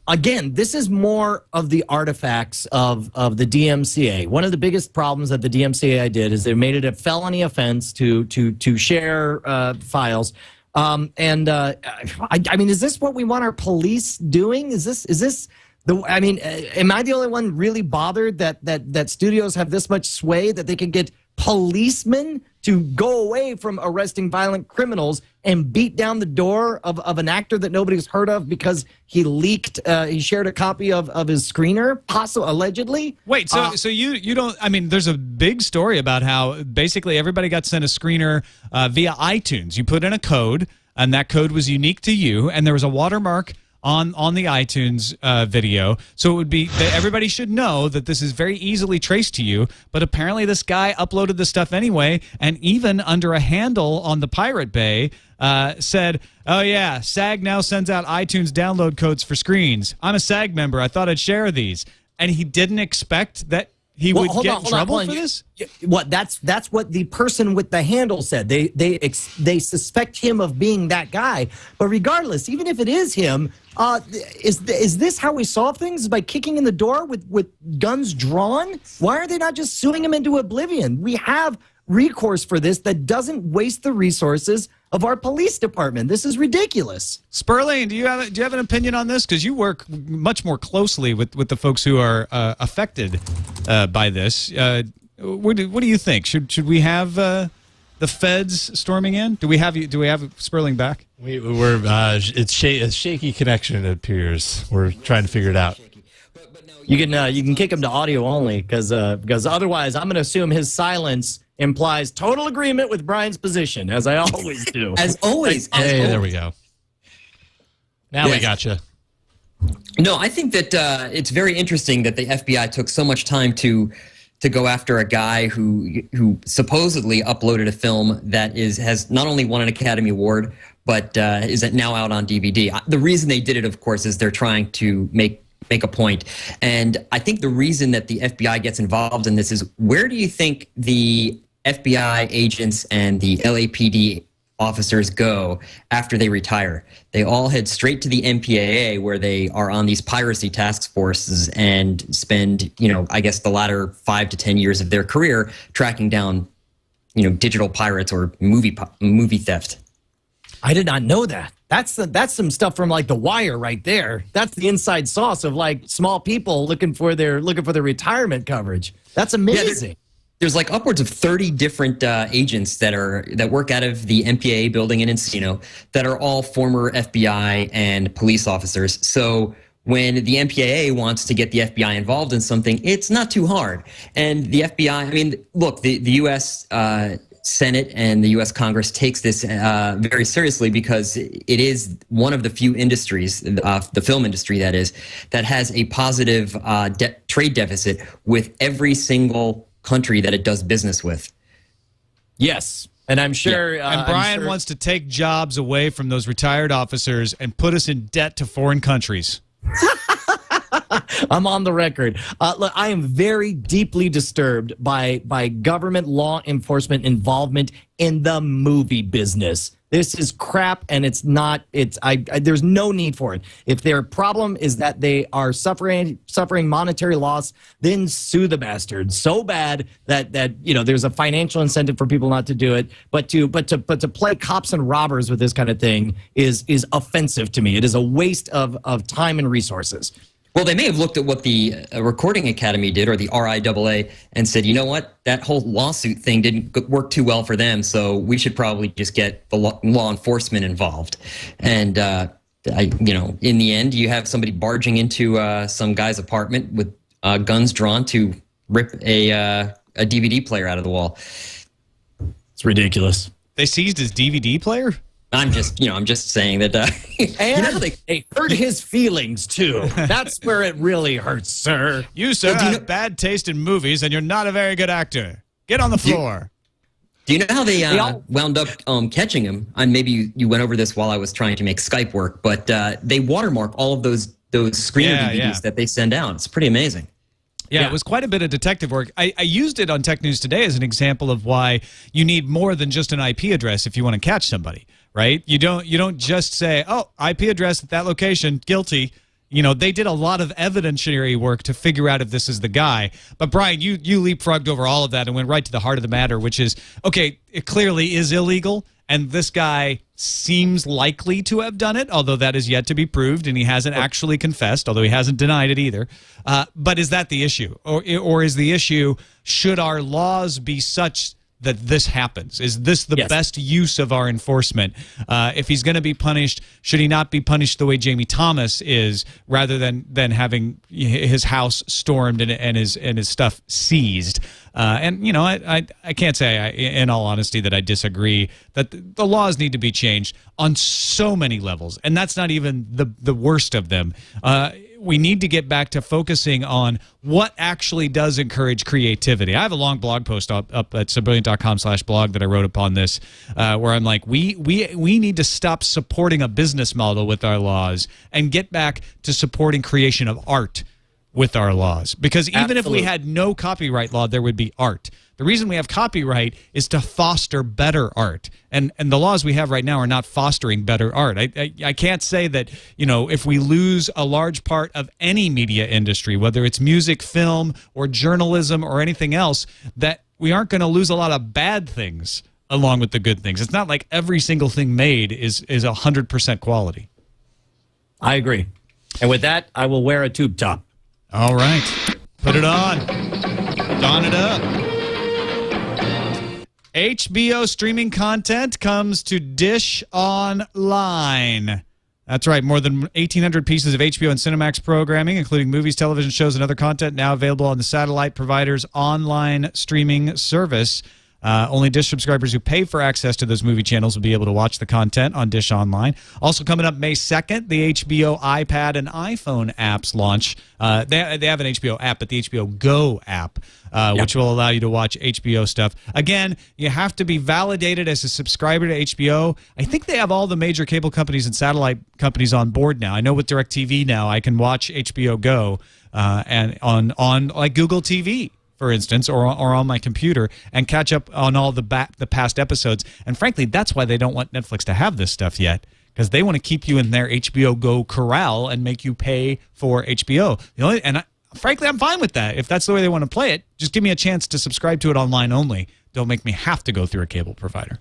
Again, this is more of the artifacts of the DMCA. One of the biggest problems that the DMCA did is they made it a felony offense to share files. I mean, is this what we want our police doing? Is this I mean, am I the only one really bothered that studios have this much sway that they can get policemen to go away from arresting violent criminals and beat down the door of an actor that nobody's heard of because he leaked, he shared a copy of his screener, allegedly? Wait, so you don't, I mean, there's a big story about how basically everybody got sent a screener via iTunes. You put in a code, and that code was unique to you, and there was a watermark on the iTunes video. So it would be that everybody should know that this is very easily traced to you, but apparently this guy uploaded the stuff anyway, and even under a handle on the Pirate Bay said, "Oh yeah, SAG now sends out iTunes download codes for screens. I'm a SAG member. I thought I'd share these." And he didn't expect that he would get in trouble for this? What? That's what the person with the handle said. They suspect him of being that guy. But regardless, even if it is him, is this how we solve things? By kicking in the door with guns drawn? Why are they not just suing him into oblivion? We have recourse for this that doesn't waste the resources of our police department. This is ridiculous. Spurlane, do you have an opinion on this? Because you work much more closely with the folks who are affected by this. What do you think? Should we have the feds storming in? Do we have Sperling back? We're it's a shaky connection, it appears. We're trying to figure it out. You can kick him to audio only because otherwise I'm going to assume his silence implies total agreement with Brian's position, as I always do. As always. There we go. Now we got you. No, I think that it's very interesting that the FBI took so much time to go after a guy who supposedly uploaded a film that has not only won an Academy Award, but is now out on DVD. The reason they did it, of course, is they're trying to make a point. And I think the reason that the FBI gets involved in this is, where do you think the FBI agents and the LAPD officers go after they retire? They all head straight to the MPAA, where they are on these piracy task forces and spend, I guess the latter 5 to 10 years of their career tracking down, digital pirates or movie theft. I did not know that. That's some stuff from like The Wire right there. That's the inside sauce of like small people looking for their retirement coverage. That's amazing. Yeah, there's like upwards of 30 different agents that work out of the MPAA building in Encino that are all former FBI and police officers. So when the MPAA wants to get the FBI involved in something, it's not too hard. And the FBI, look, the U.S. Senate and the U.S. Congress takes this very seriously, because it is one of the few industries, the film industry that is, that has a positive trade deficit with every single country that it does business with. Yes. And I'm sure... and Brian wants to take jobs away from those retired officers and put us in debt to foreign countries. I'm on the record. Look, I am very deeply disturbed by government law enforcement involvement in the movie business. This is crap, and it's not. There's no need for it. If their problem is that they are suffering monetary loss, then sue the bastards so bad that there's a financial incentive for people not to do it. But to play cops and robbers with this kind of thing is offensive to me. It is a waste of time and resources. Well, they may have looked at what the Recording Academy did, or the RIAA, and said, you know what, that whole lawsuit thing didn't work too well for them, so we should probably just get the law enforcement involved. And, in the end, you have somebody barging into some guy's apartment with guns drawn to rip a DVD player out of the wall. It's ridiculous. They seized his DVD player? I'm just saying that. And they hurt his feelings too. That's where it really hurts, sir. You, sir, have bad taste in movies, and you're not a very good actor. Get on the floor. Do you know how they wound up catching him? Maybe you went over this while I was trying to make Skype work, but they watermark all of those screener DVDs that they send out. It's pretty amazing. Yeah, it was quite a bit of detective work. I used it on Tech News Today as an example of why you need more than just an IP address if you want to catch somebody, right? You don't just say, oh, IP address at that location, guilty. They did a lot of evidentiary work to figure out if this is the guy. But Brian, you leapfrogged over all of that and went right to the heart of the matter, which is, okay, it clearly is illegal, and this guy seems likely to have done it, although that is yet to be proved, and he hasn't actually confessed, although he hasn't denied it either. But is that the issue? Or is the issue, should our laws be such that this happens? Is this the best use of our enforcement? If he's going to be punished, should he not be punished the way Jamie Thomas is, rather than having his house stormed and his stuff seized? I can't say, in all honesty, that I disagree that the laws need to be changed on so many levels, and that's not even the worst of them. We need to get back to focusing on what actually does encourage creativity. I have a long blog post up at subbrilliant.com/blog that I wrote upon this, where I'm like, we need to stop supporting a business model with our laws and get back to supporting creation of art with our laws. Because even if we had no copyright law, there would be art. The reason we have copyright is to foster better art. And the laws we have right now are not fostering better art. I can't say that, if we lose a large part of any media industry, whether it's music, film, or journalism, or anything else, that we aren't going to lose a lot of bad things along with the good things. It's not like every single thing made is 100% quality. I agree. And with that, I will wear a tube top. All right. Put it on. Don it up. HBO streaming content comes to Dish Online. That's right. More than 1,800 pieces of HBO and Cinemax programming, including movies, television shows, and other content, now available on the satellite provider's online streaming service. Only Dish subscribers who pay for access to those movie channels will be able to watch the content on Dish Online. Also coming up May 2nd, the HBO iPad and iPhone apps launch. They have an HBO app, but the HBO Go app, which will allow you to watch HBO stuff. Again, you have to be validated as a subscriber to HBO. I think they have all the major cable companies and satellite companies on board now. I know with DirecTV now, I can watch HBO Go and on like Google TV, for instance, or on my computer, and catch up on all the past episodes. And frankly, that's why they don't want Netflix to have this stuff yet, because they want to keep you in their HBO Go corral and make you pay for HBO. Frankly, I'm fine with that. If that's the way they want to play it, just give me a chance to subscribe to it online only. Don't make me have to go through a cable provider.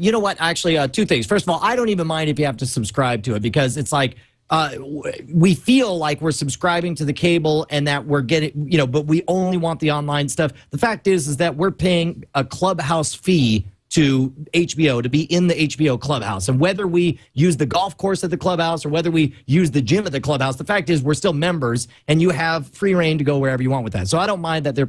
You know what? Actually, two things. First of all, I don't even mind if you have to subscribe to it, because it's like, we feel like we're subscribing to the cable and that we're getting, but we only want the online stuff. The fact is that we're paying a Clubhouse fee to HBO to be in the HBO Clubhouse. And whether we use the golf course at the Clubhouse or whether we use the gym at the Clubhouse, the fact is we're still members and you have free reign to go wherever you want with that. So I don't mind that you're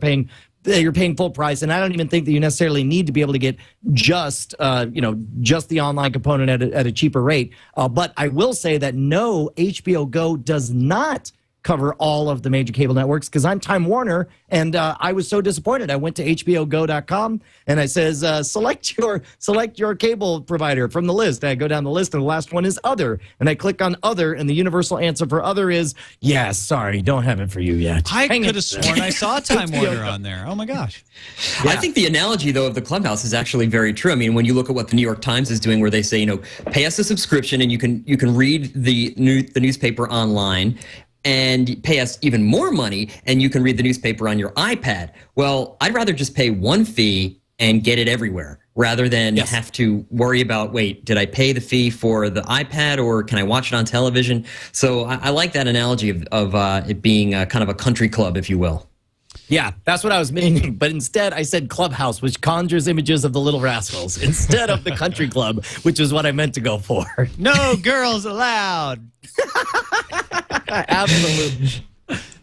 paying full price, and I don't even think that you necessarily need to be able to get just the online component at a cheaper rate. But I will say that no, HBO Go does not cover all of the major cable networks, because I'm Time Warner, and I was so disappointed. I went to HBOGo.com and I says, select your cable provider from the list. And I go down the list and the last one is Other. And I click on Other, and the universal answer for Other is, yeah, sorry, don't have it for you yet. I could have sworn I saw Time Warner on there. Oh my gosh. Yeah. I think the analogy, though, of the Clubhouse is actually very true. I mean, when you look at what the New York Times is doing, where they say, pay us a subscription and you can read the newspaper online, and pay us even more money, and you can read the newspaper on your iPad. Well, I'd rather just pay one fee and get it everywhere, rather than have to worry about, wait, did I pay the fee for the iPad, or can I watch it on television? So I like that analogy of it being kind of a country club, if you will. Yeah, that's what I was meaning. But instead, I said Clubhouse, which conjures images of the Little Rascals, instead of the country club, which is what I meant to go for. No girls allowed. Absolutely.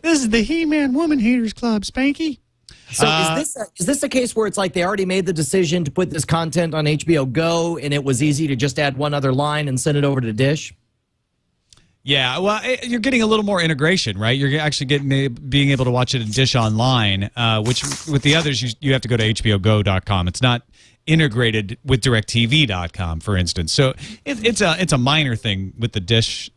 This is the He-Man Woman Haters Club, Spanky. So is this a case where it's like they already made the decision to put this content on HBO Go, and it was easy to just add one other line and send it over to Dish? Yeah, well, you're getting a little more integration, right? You're actually being able to watch it in Dish Online, which with the others, you have to go to HBOGo.com. It's not integrated with DirecTV.com, for instance. So it's a minor thing with the Dish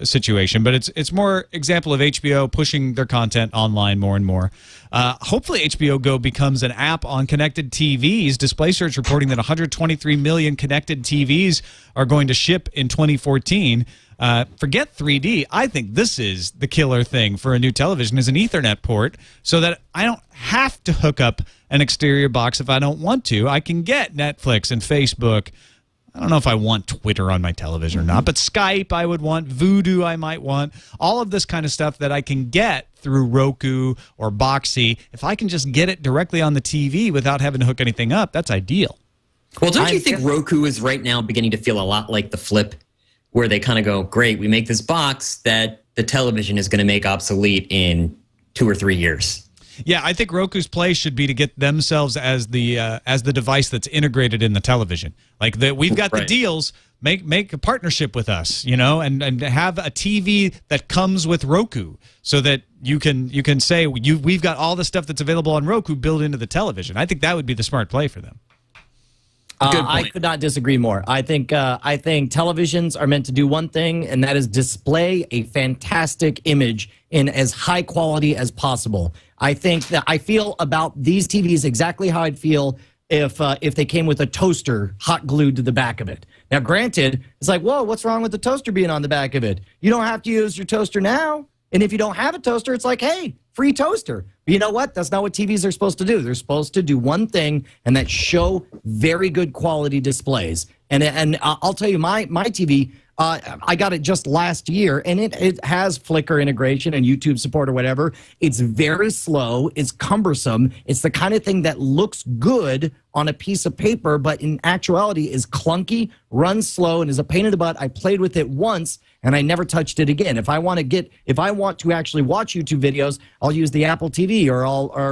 situation, but it's more example of HBO pushing their content online more and more. Hopefully HBO Go becomes an app on connected TVs. Display Search reporting that 123 million connected TVs are going to ship in 2014. Forget 3D. I think this is the killer thing for a new television, is an Ethernet port, so that I don't have to hook up an exterior box if I don't want to. I can get Netflix and Facebook. I don't know if I want Twitter on my television or not, but Skype I would want, Vudu I might want, all of this kind of stuff that I can get through Roku or Boxy. If I can just get it directly on the TV without having to hook anything up, that's ideal. Well, don't you think Roku is right now beginning to feel a lot like the Flip, where they kind of go, great, we make this box that the television is going to make obsolete in 2 or 3 years? Yeah, I think Roku's play should be to get themselves as the device that's integrated in the television. Like we've got the deals. Make a partnership with us, and have a TV that comes with Roku, so that you can say we've got all the stuff that's available on Roku built into the television. I think that would be the smart play for them. I could not disagree more. I think televisions are meant to do one thing, and that is display a fantastic image in as high quality as possible. I feel about these TVs exactly how I'd feel if they came with a toaster hot glued to the back of it. Now, granted, it's like, whoa, what's wrong with the toaster being on the back of it? You don't have to use your toaster now. And if you don't have a toaster, it's like, hey, free toaster. But you know what? That's not what TVs are supposed to do. They're supposed to do one thing, and that's show very good quality displays. And I'll tell you, my TV, I got it just last year, and it has Flickr integration and YouTube support or whatever. It's very slow. It's cumbersome. It's the kind of thing that looks good on a piece of paper, but in actuality is clunky, runs slow, and is a pain in the butt. I played with it once, and I never touched it again. If I want to actually watch YouTube videos, I'll use the Apple TV, or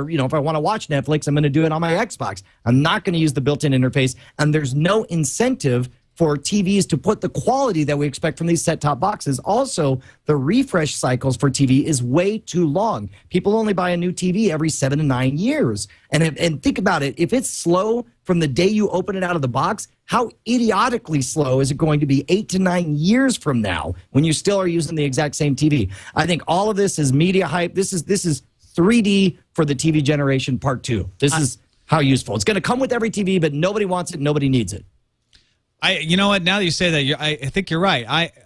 if I want to watch Netflix, I'm going to do it on my Xbox. I'm not going to use the built-in interface, and there's no incentive for TVs to put the quality that we expect from these set-top boxes. Also, the refresh cycles for TV is way too long. People only buy a new TV every 7 to 9 years. And think about it. If it's slow from the day you open it out of the box, how idiotically slow is it going to be 8 to 9 years from now when you still are using the exact same TV? I think all of this is media hype. This is 3D for the TV generation part 2. This is how useful. It's going to come with every TV, but nobody wants it. Nobody needs it. You know what? Now that you say that, I think you're right.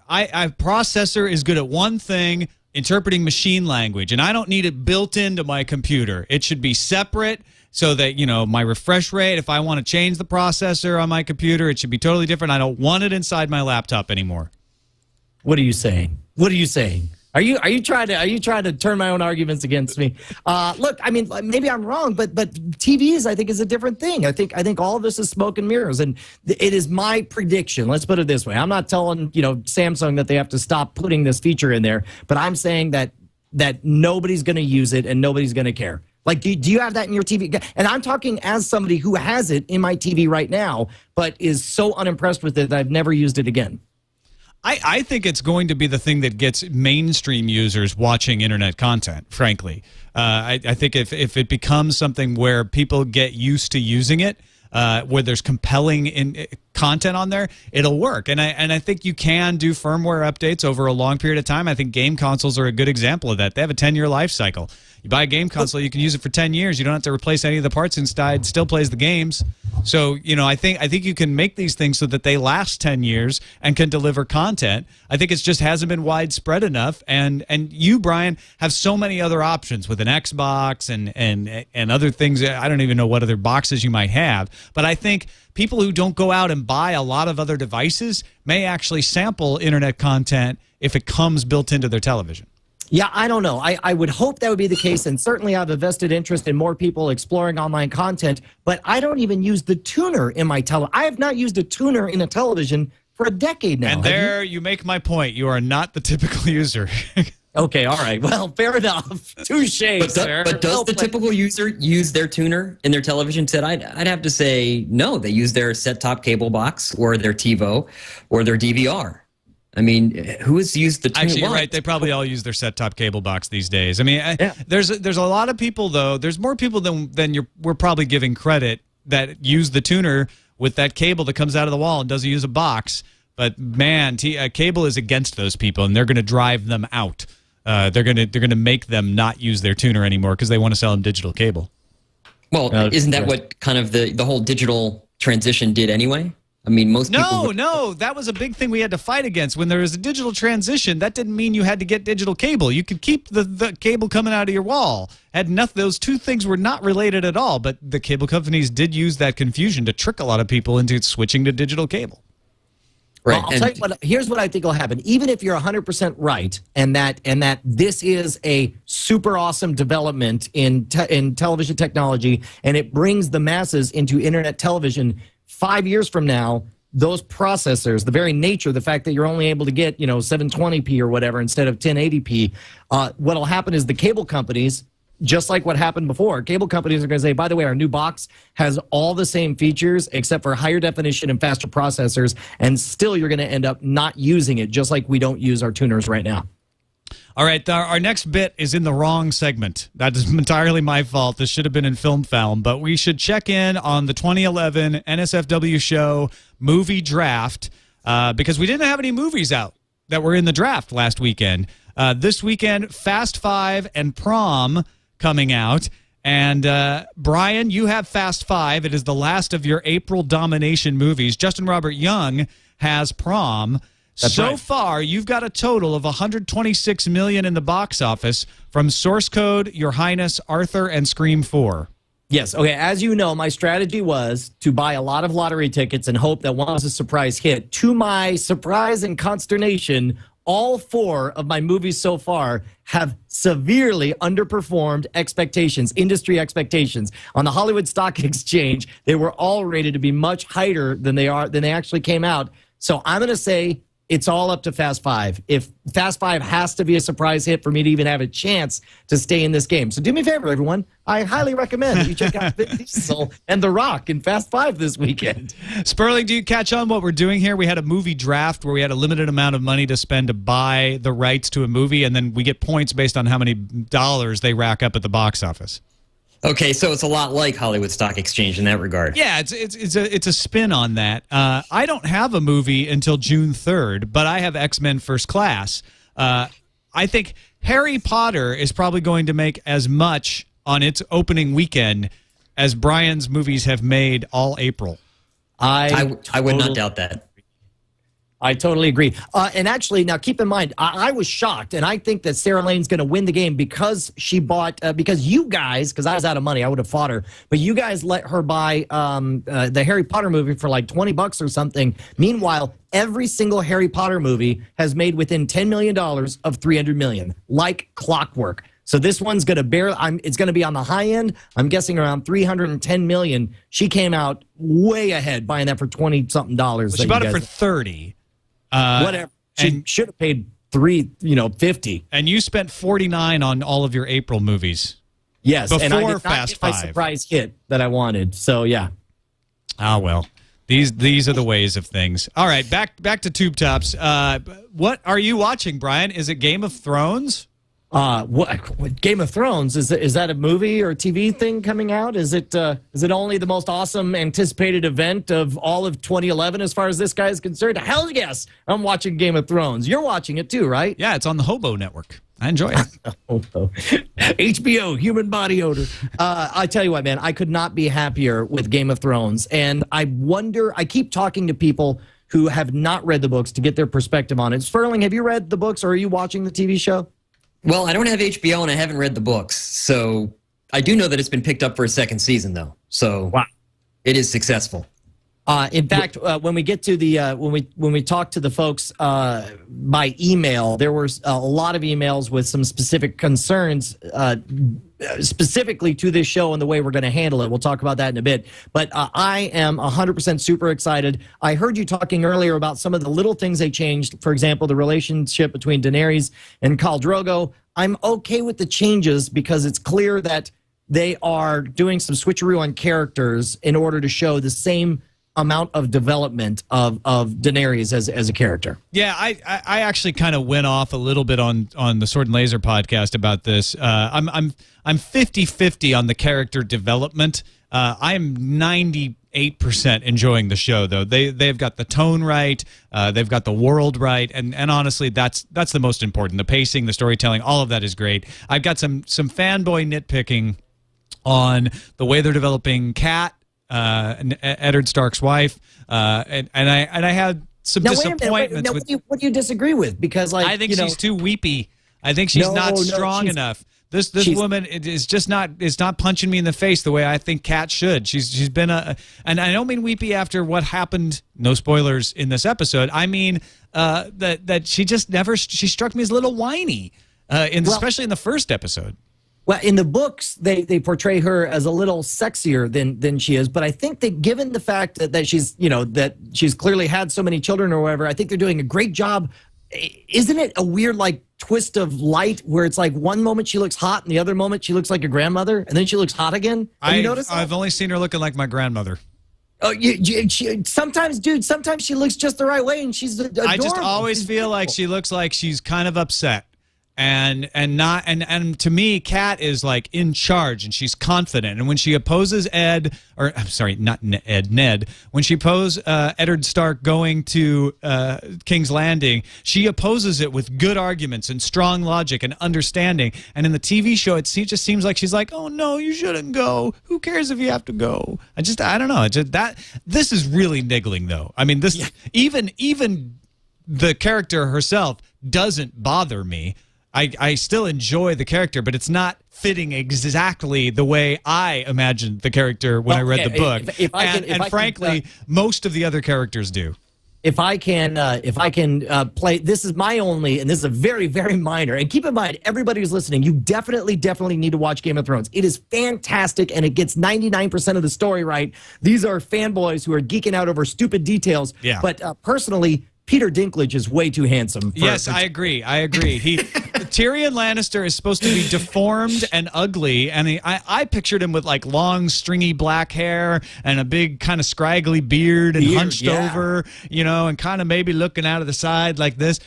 A processor is good at one thing, interpreting machine language, and I don't need it built into my computer. It should be separate so that, my refresh rate, if I want to change the processor on my computer, it should be totally different. I don't want it inside my laptop anymore. What are you saying? What are you saying? Are you trying to turn my own arguments against me? Look, I mean, maybe I'm wrong, but TVs, I think, is a different thing. I think all of this is smoke and mirrors, and it is my prediction. Let's put it this way: I'm not telling Samsung that they have to stop putting this feature in there, but I'm saying that nobody's going to use it and nobody's going to care. Like, do you have that in your TV? And I'm talking as somebody who has it in my TV right now, but is so unimpressed with it that I've never used it again. I think it's going to be the thing that gets mainstream users watching internet content, frankly. I think if it becomes something where people get used to using it, where there's compelling content on there, it'll work. And I think you can do firmware updates over a long period of time. I think game consoles are a good example of that. They have a 10-year life cycle. You buy a game console, you can use it for 10 years. You don't have to replace any of the parts inside. It still plays the games. So, I think you can make these things so that they last 10 years and can deliver content. I think it just hasn't been widespread enough. And you, Brian, have so many other options with an Xbox and other things. I don't even know what other boxes you might have. But I think people who don't go out and buy a lot of other devices may actually sample internet content if it comes built into their television. Yeah, I don't know. I would hope that would be the case, and certainly I have a vested interest in more people exploring online content, but I don't even use the tuner in my television. I have not used a tuner in a television for a decade now. And there you make my point. You are not the typical user. Okay, all right. Well, fair enough. Touche, sir. But does the typical user use their tuner in their television set? I'd have to say no. They use their set-top cable box or their TiVo or their DVR. I mean, who has used the tuner? Actually, you're right. They probably all use their set-top cable box these days. I mean, yeah. There's a lot of people, though. There's more people than we're probably giving credit that use the tuner with that cable that comes out of the wall and doesn't use a box. But man, cable is against those people, and they're going to drive them out. They're going to make them not use their tuner anymore because they want to sell them digital cable. Well, isn't that what kind of the whole digital transition did anyway? I mean, most people... No, that was a big thing we had to fight against. When there was a digital transition, that didn't mean you had to get digital cable. You could keep the cable coming out of your wall. Those two things were not related at all, but the cable companies did use that confusion to trick a lot of people into switching to digital cable. Right. Well, I'll tell you what. Here's what I think will happen. Even if you're 100% right, and that this is a super awesome development in television technology, and it brings the masses into internet television, 5 years from now, those processors, the very nature, the fact that you're only able to get 720p or whatever instead of 1080p, what'll happen is the cable companies, just like what happened before, cable companies are going to say, by the way, our new box has all the same features except for higher definition and faster processors, and still you're going to end up not using it, just like we don't use our tuners right now. All right, our next bit is in the wrong segment. That is entirely my fault. This should have been in Film Found, but we should check in on the 2011 NSFW show movie draft because we didn't have any movies out that were in the draft last weekend. This weekend, Fast 5 and Prom coming out. And Brian, you have Fast 5. It is the last of your April domination movies. Justin Robert Young has Prom. That's so right. far, you've got a total of $126 million in the box office from Source Code, Your Highness, Arthur, and Scream 4. Yes. Okay. As you know, my strategy was to buy a lot of lottery tickets and hope that one was a surprise hit. To my surprise and consternation, all 4 of my movies so far have severely underperformed expectations, industry expectations. On the Hollywood Stock Exchange, they were all rated to be much higher than they actually came out. So I'm going to say it's all up to Fast 5. If Fast 5 has to be a surprise hit for me to even have a chance to stay in this game. So do me a favor, everyone. I highly recommend that you check out Vin Diesel and The Rock in Fast 5 this weekend. Sperling, do you catch on what we're doing here? We had a movie draft where we had a limited amount of money to spend to buy the rights to a movie, and then we get points based on how many dollars they rack up at the box office. Okay, so it's a lot like Hollywood Stock Exchange in that regard. Yeah, it's a spin on that. I don't have a movie until June 3rd, but I have X-Men First Class. I think Harry Potter is probably going to make as much on its opening weekend as Brian's movies have made all April. I would not doubt that. I totally agree. And actually, now keep in mind, I was shocked, and I think that Sarah Lane's going to win the game because she bought, because you guys, because I was out of money, I would have fought her, but you guys let her buy the Harry Potter movie for like $20 or something. Meanwhile, every single Harry Potter movie has made within $10 million of $300 million, like clockwork. So this one's going to it's going to be on the high end. I'm guessing around $310 million. She came out way ahead buying that for $20-something. Well, she bought it for $30. Whatever. She should have paid $50. And you spent $49 on all of your April movies. Yes, before and I did not Fast get my 5. surprise hit that I wanted. So yeah. Ah, well. These are the ways of things. All right, back to Tube Tops. What are you watching, Brian? Is it Game of Thrones? What Game of Thrones is that a movie or a TV thing coming out? Is it only the most awesome anticipated event of all of 2011 as far as this guy is concerned? Hell yes, I'm watching Game of Thrones. You're watching it too, right? Yeah, it's on the Hobo Network. I enjoy it. HBO, human body odor. I tell you what, man, I could not be happier with Game of Thrones, and I keep talking to people who have not read the books to get their perspective on it. Sperling, have you read the books, or are you watching the TV show? Well, I don't have HBO and I haven't read the books, so I do know that it's been picked up for a second season, though. So wow. It is successful. In fact, when we get to the when we talk to the folks by email, there were a lot of emails with some specific concerns specifically to this show and the way we're going to handle it. We'll talk about that in a bit. But I am 100% super excited. I heard you talking earlier about some of the little things they changed. For example, the relationship between Daenerys and Khal Drogo. I'm okay with the changes because it's clear that they are doing some switcheroo on characters in order to show the same amount of development of Daenerys as a character. Yeah, I actually kind of went off a little bit on the Sword and Laser podcast about this. I'm 50-50 on the character development. I'm 98% enjoying the show, though. They've got the tone right, they've got the world right, and honestly, that's the most important. The pacing, the storytelling, all of that is great. I've got some fanboy nitpicking on the way they're developing Kat, Eddard Stark's wife, and I had some disappointments. What do you disagree with? Because I think she's too weepy. I think she's not strong enough. This woman is just not punching me in the face the way I think Kat should. She's been and I don't mean weepy after what happened. No spoilers in this episode. I mean that she just never. She struck me as a little whiny, especially in the first episode. Well, in the books, they portray her as a little sexier than she is. But I think that given the fact that she's that she's clearly had so many children or whatever, I think they're doing a great job. Isn't it a weird twist of light where it's like one moment she looks hot and the other moment she looks like a grandmother and then she looks hot again? Have you noticed that? I've only seen her looking like my grandmother. Oh, sometimes she looks just the right way and she's adorable. I just always feel like she looks like she's kind of upset. And to me, Kat is like in charge and she's confident. And when she opposes Ned, when she opposed Eddard Stark going to King's Landing, she opposes it with good arguments and strong logic and understanding. And in the TV show, it just seems like she's like, oh no, you shouldn't go. Who cares if you have to go? I don't know. This is really niggling though. I mean, even the character herself doesn't bother me. I still enjoy the character, but it's not fitting exactly the way I imagined the character when I read the book. Frankly, most of the other characters do. If I can play, this is my only, and this is a very, very minor. And keep in mind, everybody who's listening, you definitely need to watch Game of Thrones. It is fantastic, and it gets 99% of the story right. These are fanboys who are geeking out over stupid details. Yeah. But personally, Peter Dinklage is way too handsome. Yes, I agree. Tyrion Lannister is supposed to be deformed and ugly, and I pictured him with like long, stringy black hair and a big kind of scraggly beard and hunched over, and kind of maybe looking out of the side like this.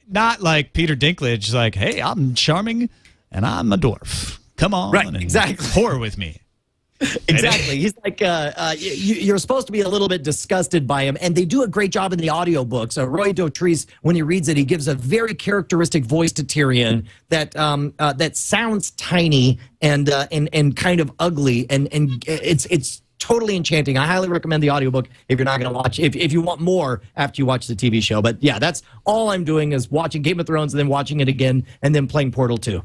Not like Peter Dinklage, like, hey, I'm charming and I'm a dwarf. Come on, right? And exactly. Whore with me. Exactly. He's like, you're supposed to be a little bit disgusted by him, and they do a great job in the audiobooks. Roy Dotrice, when he reads it, he gives a very characteristic voice to Tyrion that sounds tiny and kind of ugly, and it's totally enchanting. I highly recommend the audiobook if you're not going to watch, if you want more after you watch the TV show. But yeah, that's all I'm doing is watching Game of Thrones and then watching it again and then playing Portal 2.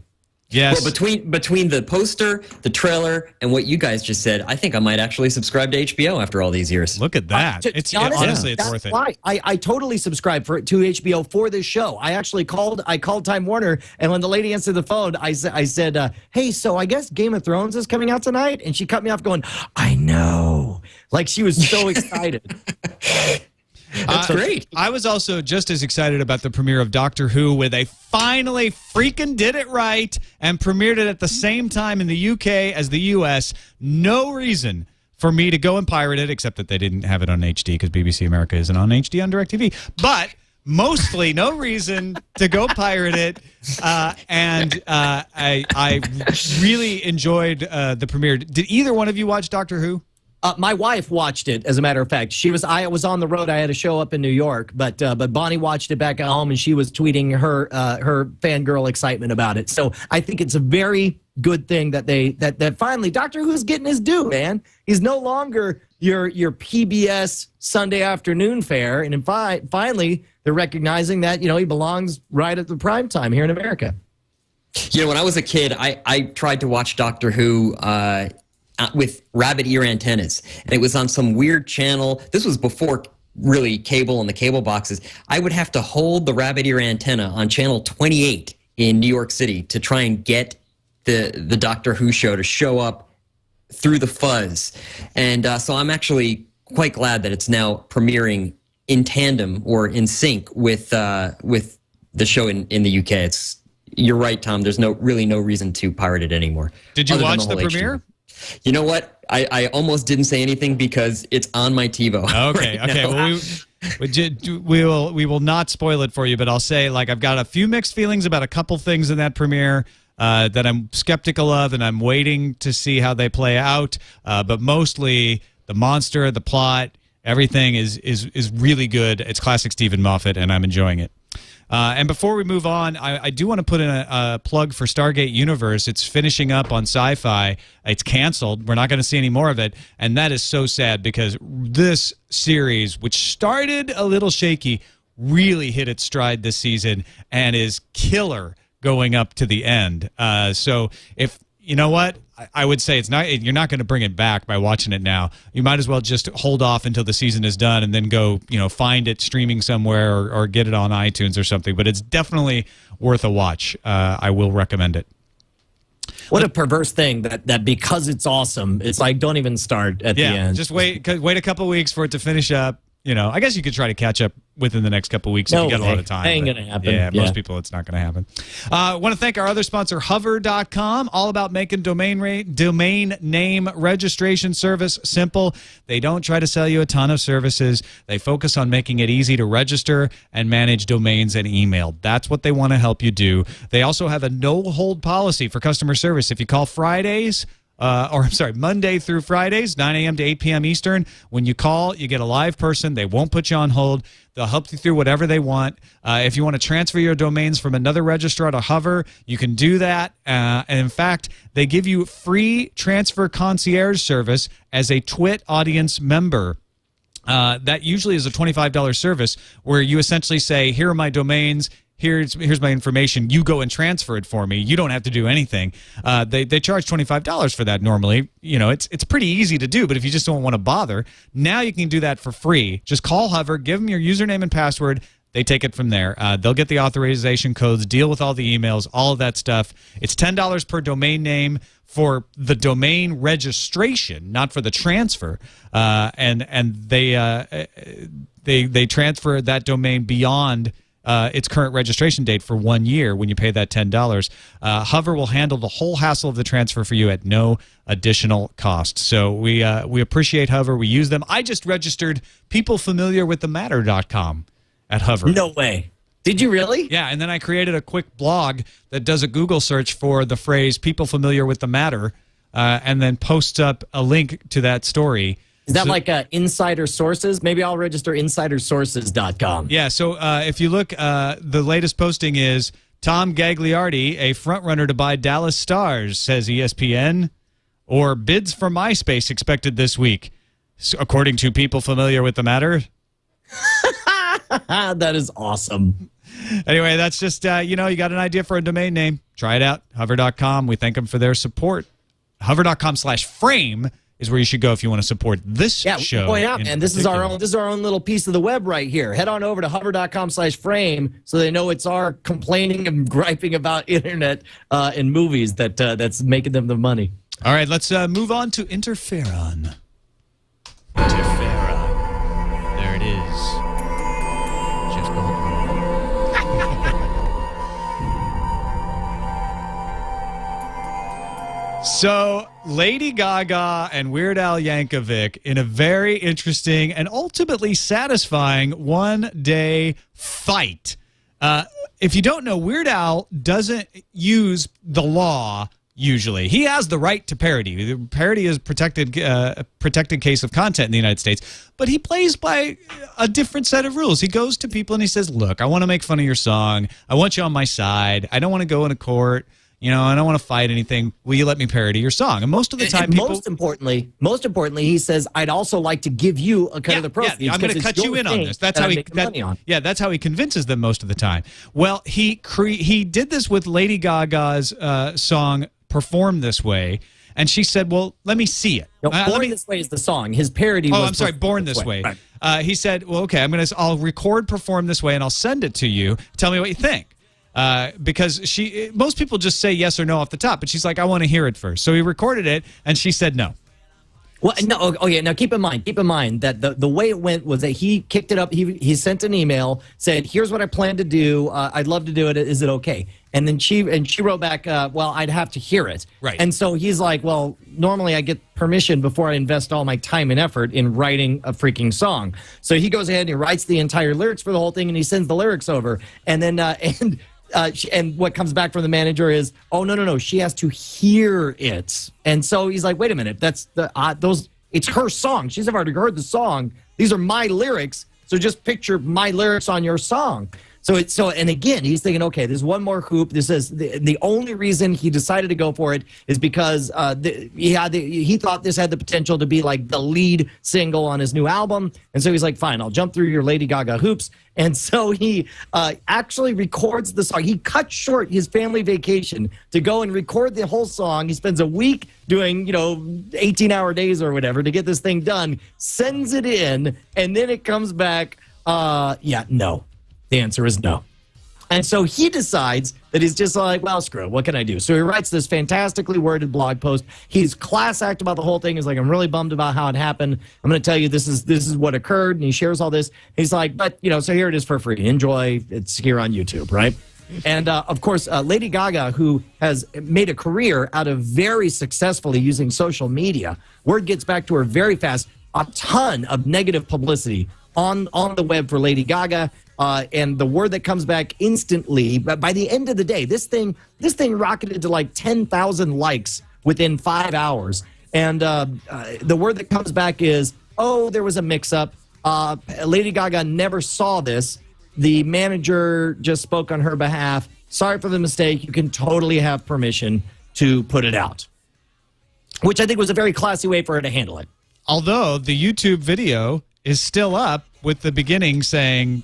Yes. Well, between the poster, the trailer, and what you guys just said, I think I might actually subscribe to HBO after all these years. Look at that. Honestly, it's worth it. I totally subscribe to HBO for this show. I actually called Time Warner, and when the lady answered the phone, I said, hey, so I guess Game of Thrones is coming out tonight? And she cut me off going, I know. Like she was so excited. That's great. I was also just as excited about the premiere of Doctor Who, where they finally freaking did it right and premiered it at the same time in the UK as the US. No reason for me to go and pirate it, except that they didn't have it on HD because BBC America isn't on HD on DirecTV. But mostly no reason to go pirate it. I really enjoyed the premiere. Did either one of you watch Doctor Who? My wife watched it, as a matter of fact. I was on the road. I had a show up in New York, but Bonnie watched it back at home, and she was tweeting her fangirl excitement about it. So I think it's a very good thing that finally Doctor Who's getting his due, man. He's no longer your PBS Sunday afternoon fare, and finally they're recognizing that he belongs right at the prime time here in America. When I was a kid, I tried to watch Doctor Who. With rabbit ear antennas, and it was on some weird channel. This was before really cable and the cable boxes. I would have to hold the rabbit ear antenna on channel 28 in New York City to try and get the Doctor Who show to show up through the fuzz. And so I'm actually quite glad that it's now premiering in tandem or in sync with the show in the UK. You're right, Tom. There's really no reason to pirate it anymore. Did you watch the premiere? You know what? I almost didn't say anything because it's on my TiVo. Okay, right okay. Well, we will not spoil it for you, but I'll say I've got a few mixed feelings about a couple things in that premiere that I'm skeptical of, and I'm waiting to see how they play out. But mostly the monster, the plot, everything is really good. It's classic Stephen Moffat, and I'm enjoying it. And before we move on, I do want to put in a plug for Stargate Universe. It's finishing up on Sci-Fi. It's canceled. We're not going to see any more of it. And that is so sad because this series, which started a little shaky, really hit its stride this season and is killer going up to the end. So if you know what? I would say you're not going to bring it back by watching it now. You might as well just hold off until the season is done and then go, find it streaming somewhere or get it on iTunes or something. But it's definitely worth a watch. I will recommend it. What a perverse thing that because it's awesome, it's like don't even start at the end. Just wait a couple of weeks for it to finish up. I guess you could try to catch up within the next couple of weeks if you get a lot of time. Ain't going to happen. Yeah, most people, it's not going to happen. I want to thank our other sponsor, Hover.com, all about making domain name registration service simple. They don't try to sell you a ton of services. They focus on making it easy to register and manage domains and email. That's what they want to help you do. They also have a no-hold policy for customer service. If you call Monday through Fridays, 9 a.m. to 8 p.m. Eastern. When you call, you get a live person. They won't put you on hold. They'll help you through whatever they want. If you want to transfer your domains from another registrar to Hover, you can do that. And in fact, they give you free transfer concierge service as a Twit audience member. That usually is a $25 service where you essentially say, here are my domains. here's my information. You go and transfer it for me. You don't have to do anything. They charge $25 for that normally. You know, it's pretty easy to do, but if you just don't want to bother, now you can do that for free. Just call Hover, give them your username and password. They take it from there. They'll get the authorization codes, deal with all the emails, all of that stuff. It's $10 per domain name for the domain registration, not for the transfer. And they transfer that domain beyond its current registration date for 1 year when you pay that $10. Hover will handle the whole hassle of the transfer for you at no additional cost. So we appreciate Hover. We use them. I just registered peoplefamiliarwiththematter.com at Hover. No way. Did you really? Yeah, and then I created a quick blog that does a Google search for the phrase "people familiar with the matter," and then posts up a link to that story. Is that like insider sources? Maybe I'll register insidersources.com. Yeah, so if you look, the latest posting is Tom Gagliardi, a frontrunner to buy Dallas Stars, says ESPN, or bids for MySpace expected this week, according to people familiar with the matter. That is awesome. Anyway, that's just, you got an idea for a domain name. Try it out. Hover.com. We thank them for their support. Hover.com/frame is where you should go if you want to support this show. Point out, man, this is our own little piece of the web right here. Head on over to hover.com/frame so they know it's our complaining and griping about internet and movies that's making them the money. All right, let's move on to Interferon. Interferon. There it is. Jeff Goldblum. So, Lady Gaga and Weird Al Yankovic in a very interesting and ultimately satisfying one-day fight. If you don't know, Weird Al doesn't use the law usually. He has the right to parody. Parody is protected case of content in the United States, but he plays by a different set of rules. He goes to people and he says, look, I want to make fun of your song. I want you on my side. I don't want to go into court. I don't want to fight anything. Will you let me parody your song? And most of the time, most importantly, he says, I'd also like to give you a cut of the proceeds. Yeah, I'm going to cut you in on this. That's how that's how he convinces them most of the time. Well, he did this with Lady Gaga's song "Perform This Way," and she said, "Well, let me see it." No, "Born This Way" is the song. His parody. Oh, I'm sorry, "Born This Way." Right. He said, "Well, okay, I'll record "Perform This Way" and I'll send it to you. Tell me what you think." Because most people just say yes or no off the top, but she's like, I want to hear it first. So he recorded it, and she said no. Well, no. Oh, yeah. Now keep in mind that the way it went was that he kicked it up. He sent an email, said, "Here's what I plan to do. I'd love to do it. Is it okay?" And then she wrote back, "Well, I'd have to hear it." Right. And so he's like, "Well, normally I get permission before I invest all my time and effort in writing a freaking song." So he goes ahead and he writes the entire lyrics for the whole thing, and he sends the lyrics over, and then and what comes back from the manager is, oh, no, she has to hear it. And so he's like, wait a minute, that's it's her song. She's already heard the song. These are my lyrics. So just picture my lyrics on your song. And again, he's thinking, okay, there's one more hoop. This is the only reason he decided to go for it is because he thought this had the potential to be like the lead single on his new album. And so he's like, fine, I'll jump through your Lady Gaga hoops. And so he actually records the song. He cut short his family vacation to go and record the whole song. He spends a week doing, 18-hour days or whatever to get this thing done, sends it in, and then it comes back, no. The answer is no. And so he decides that he's just like, well, screw it. What can I do? So he writes this fantastically worded blog post. He's class act about the whole thing. He's like, I'm really bummed about how it happened. I'm going to tell you this is what occurred. And he shares all this. He's like, but, so here it is for free. Enjoy. It's here on YouTube, right? And, of course, Lady Gaga, who has made a career out of very successfully using social media, word gets back to her very fast. A ton of negative publicity on the web for Lady Gaga. And the word that comes back instantly, but by the end of the day, this thing rocketed to like 10,000 likes within 5 hours. And the word that comes back is, oh, there was a mix-up. Lady Gaga never saw this. The manager just spoke on her behalf. Sorry for the mistake. You can totally have permission to put it out, which I think was a very classy way for her to handle it. Although the YouTube video is still up with the beginning saying,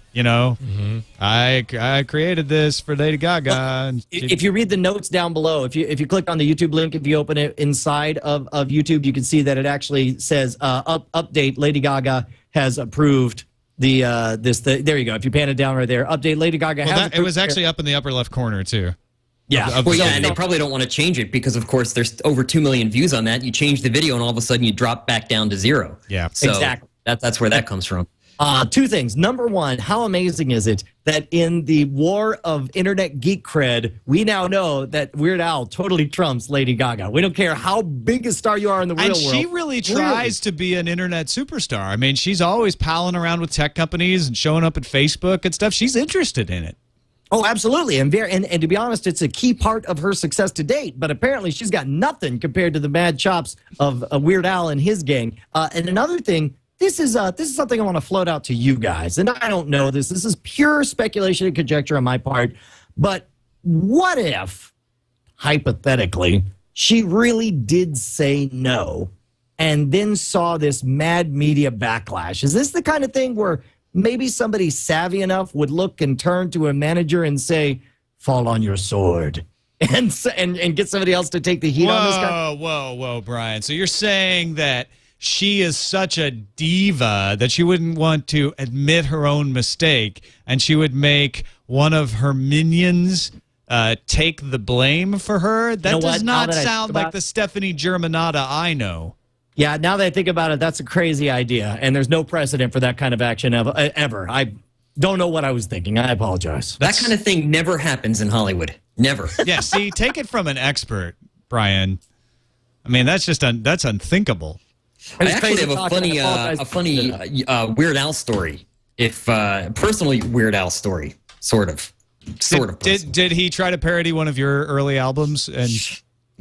I created this for Lady Gaga. And if you read the notes down below, if you click on the YouTube link, if you open it inside of YouTube, you can see that it actually says update. Lady Gaga has approved the there you go. If you pan it down right there, update. Lady Gaga has approved. It was actually up in the upper left corner too. Yeah. And they probably don't want to change it because, of course, there's over 2 million views on that. You change the video, and all of a sudden you drop back down to 0. Yeah, so exactly. That's where that comes from. 2 things. Number one, how amazing is it that in the war of internet geek cred, we now know that Weird Al totally trumps Lady Gaga. We don't care how big a star you are in the real world. And she really tries to be an internet superstar. I mean, she's always palling around with tech companies and showing up at Facebook and stuff. She's interested in it. Oh, absolutely. And to be honest, it's a key part of her success to date. But apparently she's got nothing compared to the mad chops of Weird Al and his gang. And another thing, this is something I want to float out to you guys. And I don't know this. This is pure speculation and conjecture on my part. But what if, hypothetically, she really did say no and then saw this mad media backlash? Is this the kind of thing where maybe somebody savvy enough would look and turn to a manager and say, fall on your sword, and get somebody else to take the heat on this guy? Whoa, Brian. So you're saying that she is such a diva that she wouldn't want to admit her own mistake, and she would make one of her minions take the blame for her? That does not sound like the Stephanie Germanata I know. Yeah, now that I think about it, that's a crazy idea, and there's no precedent for that kind of action ever. I don't know what I was thinking. I apologize. That kind of thing never happens in Hollywood. Never. Yeah, see, take it from an expert, Brian. I mean, that's unthinkable. I actually have a funny Weird Al story. Personally, Weird Al story, sort of. Did he try to parody one of your early albums? And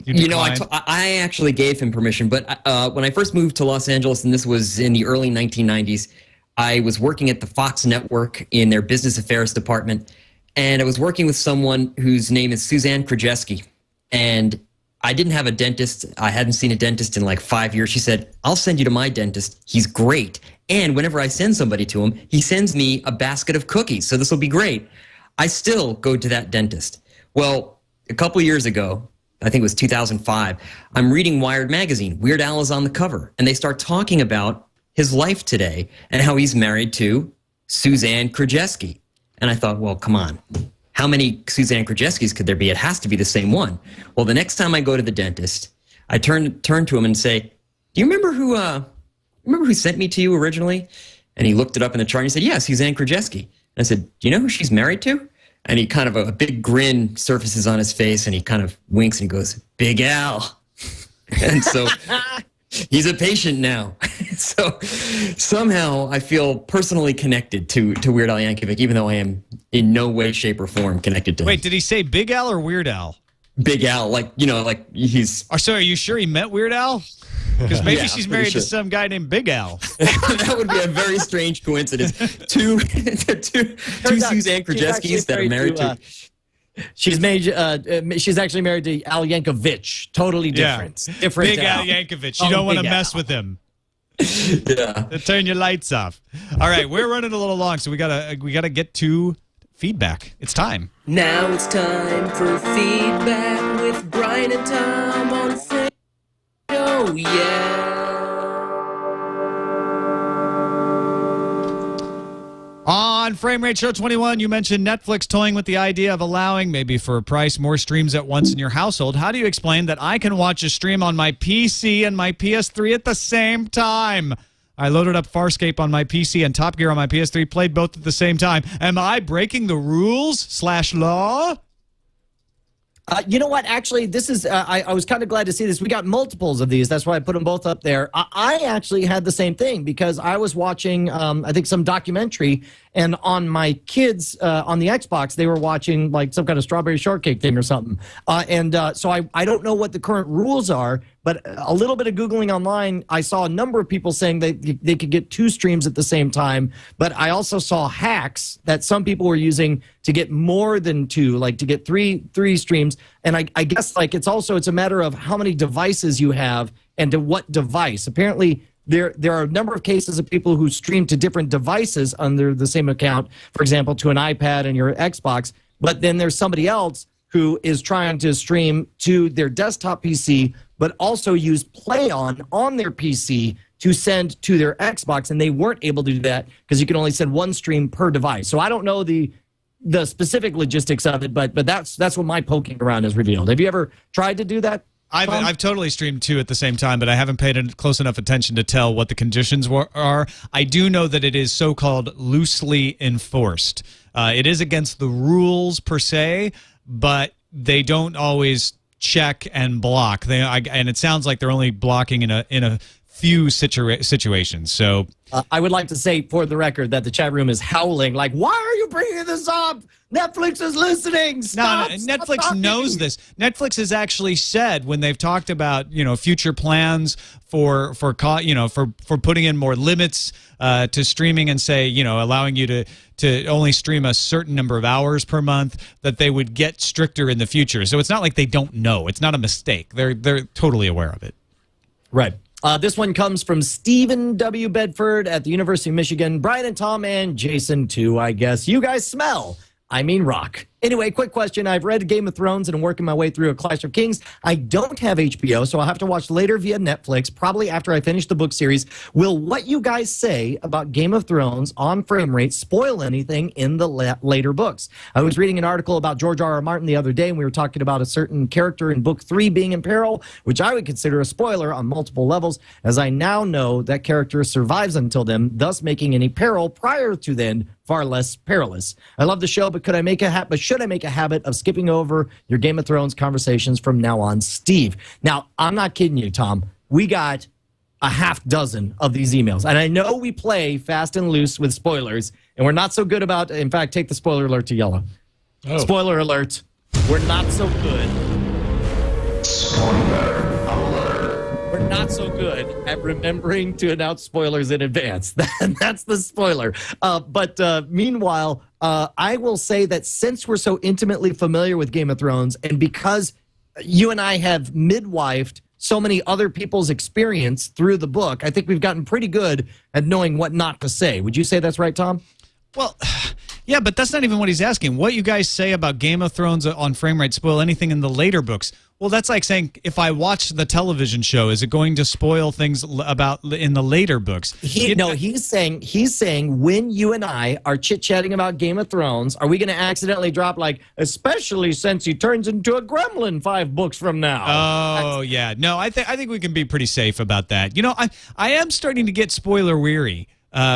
I actually gave him permission, but when I first moved to Los Angeles, and this was in the early 1990s, I was working at the Fox network in their business affairs department, and I was working with someone whose name is Suzanne Krajewski, and I didn't have a dentist. I hadn't seen a dentist in like 5 years. She said, I'll send you to my dentist. He's great. And whenever I send somebody to him, he sends me a basket of cookies, so this will be great. I still go to that dentist. Well, a couple of years ago, I think it was 2005, I'm reading Wired magazine. Weird Al is on the cover, and they start talking about his life today and how he's married to Suzanne Krajewski. And I thought, well, come on. How many Suzanne Krajewskis could there be? It has to be the same one. Well, the next time I go to the dentist, I turn to him and say, do you remember who sent me to you originally? And he looked it up in the chart and he said, yeah, Suzanne Krajewski. And I said, do you know who she's married to? And he kind of, a big grin surfaces on his face, and he kind of winks and he goes, Big Al. And so he's a patient now. So somehow I feel personally connected to Weird Al Yankovic, even though I am in no way, shape, or form connected to him. Wait, did he say Big Al or Weird Al? Big Al, like he's... Oh, so are you sure he meant Weird Al? Because maybe she's married to some guy named Big Al. That would be a very strange coincidence. Two Suzanne Krajewskis that are married to... She's actually married to Al Yankovic. Totally different. Yeah. Different. Big Al Yankovic. You don't want to mess with him. Yeah. Turn your lights off. All right, we're running a little long, so we gotta get to feedback. It's time. Now it's time for feedback with Brian and Tom on Frame. Oh yeah. On Frame Rate Show 21, you mentioned Netflix toying with the idea of allowing, maybe for a price, more streams at once in your household. How do you explain that I can watch a stream on my PC and my PS3 at the same time? I loaded up Farscape on my PC and Top Gear on my PS3, played both at the same time. Am I breaking the rules / law? You know what? Actually, this is, I was kind of glad to see this. We got multiples of these. That's why I put them both up there. I actually had the same thing because I was watching, I think, some documentary, and on my kids, on the Xbox, they were watching like some kind of strawberry shortcake thing or something. So I don't know what the current rules are, but a little bit of Googling online, I saw a number of people saying they could get 2 streams at the same time. But I also saw hacks that some people were using to get more than 2, like to get three streams. And I guess like it's a matter of how many devices you have and to what device. Apparently, there are a number of cases of people who stream to different devices under the same account, for example, to an iPad and your Xbox, but then there's somebody else who is trying to stream to their desktop PC, but also use Play on their PC to send to their Xbox, and they weren't able to do that because you can only send one stream per device. So I don't know the specific logistics of it, but that's what my poking around has revealed. Have you ever tried to do that? I've totally streamed two at the same time, but I haven't paid close enough attention to tell what the conditions are. I do know that it is so-called loosely enforced. It is against the rules per se, but they don't always check and block. And it sounds like they're only blocking in a few situations. So I would like to say, for the record, that the chat room is howling like, "Why are you bringing this up? Netflix is listening. Stop, no, Netflix knows this. Netflix has actually said when they've talked about future plans for putting in more limits to streaming and say allowing you to only stream a certain number of hours per month, that they would get stricter in the future. So it's not like they don't know. It's not a mistake. They're totally aware of it. Right. This one comes from Stephen W. Bedford at the University of Michigan. Brian and Tom and Jason, too, I guess. You guys smell. I mean rock. Anyway, quick question. I've read Game of Thrones and I'm working my way through A Clash of Kings. I don't have HBO, so I'll have to watch later via Netflix, probably after I finish the book series. Will what you guys say about Game of Thrones on frame rate spoil anything in the later books? I was reading an article about George R.R. Martin the other day, and we were talking about a certain character in book 3 being in peril, which I would consider a spoiler on multiple levels, as I now know that character survives until then, thus making any peril prior to then far less perilous. I love the show, but should I make a habit of skipping over your Game of Thrones conversations from now on? Steve. Now, I'm not kidding you, Tom. We got a half dozen of these emails. And I know we play fast and loose with spoilers, and we're not so good about, in fact, take the spoiler alert to yellow. Oh. Spoiler alert. We're not so good. Spoiler alert. We're not so good at remembering to announce spoilers in advance. That's the spoiler. But meanwhile, I will say that since we're so intimately familiar with Game of Thrones, and because you and I have midwifed so many other people's experience through the book, I think we've gotten pretty good at knowing what not to say. Would you say that's right, Tom? Well, yeah, but that's not even what he's asking. What you guys say about Game of Thrones on frame rate spoil anything in the later books? Well, that's like saying, if I watch the television show, is it going to spoil things about in the later books? He's saying when you and I are chit-chatting about Game of Thrones, are we going to accidentally drop, like, especially since he turns into a gremlin 5 books from now? Oh, yeah. No, I think we can be pretty safe about that. I am starting to get spoiler weary.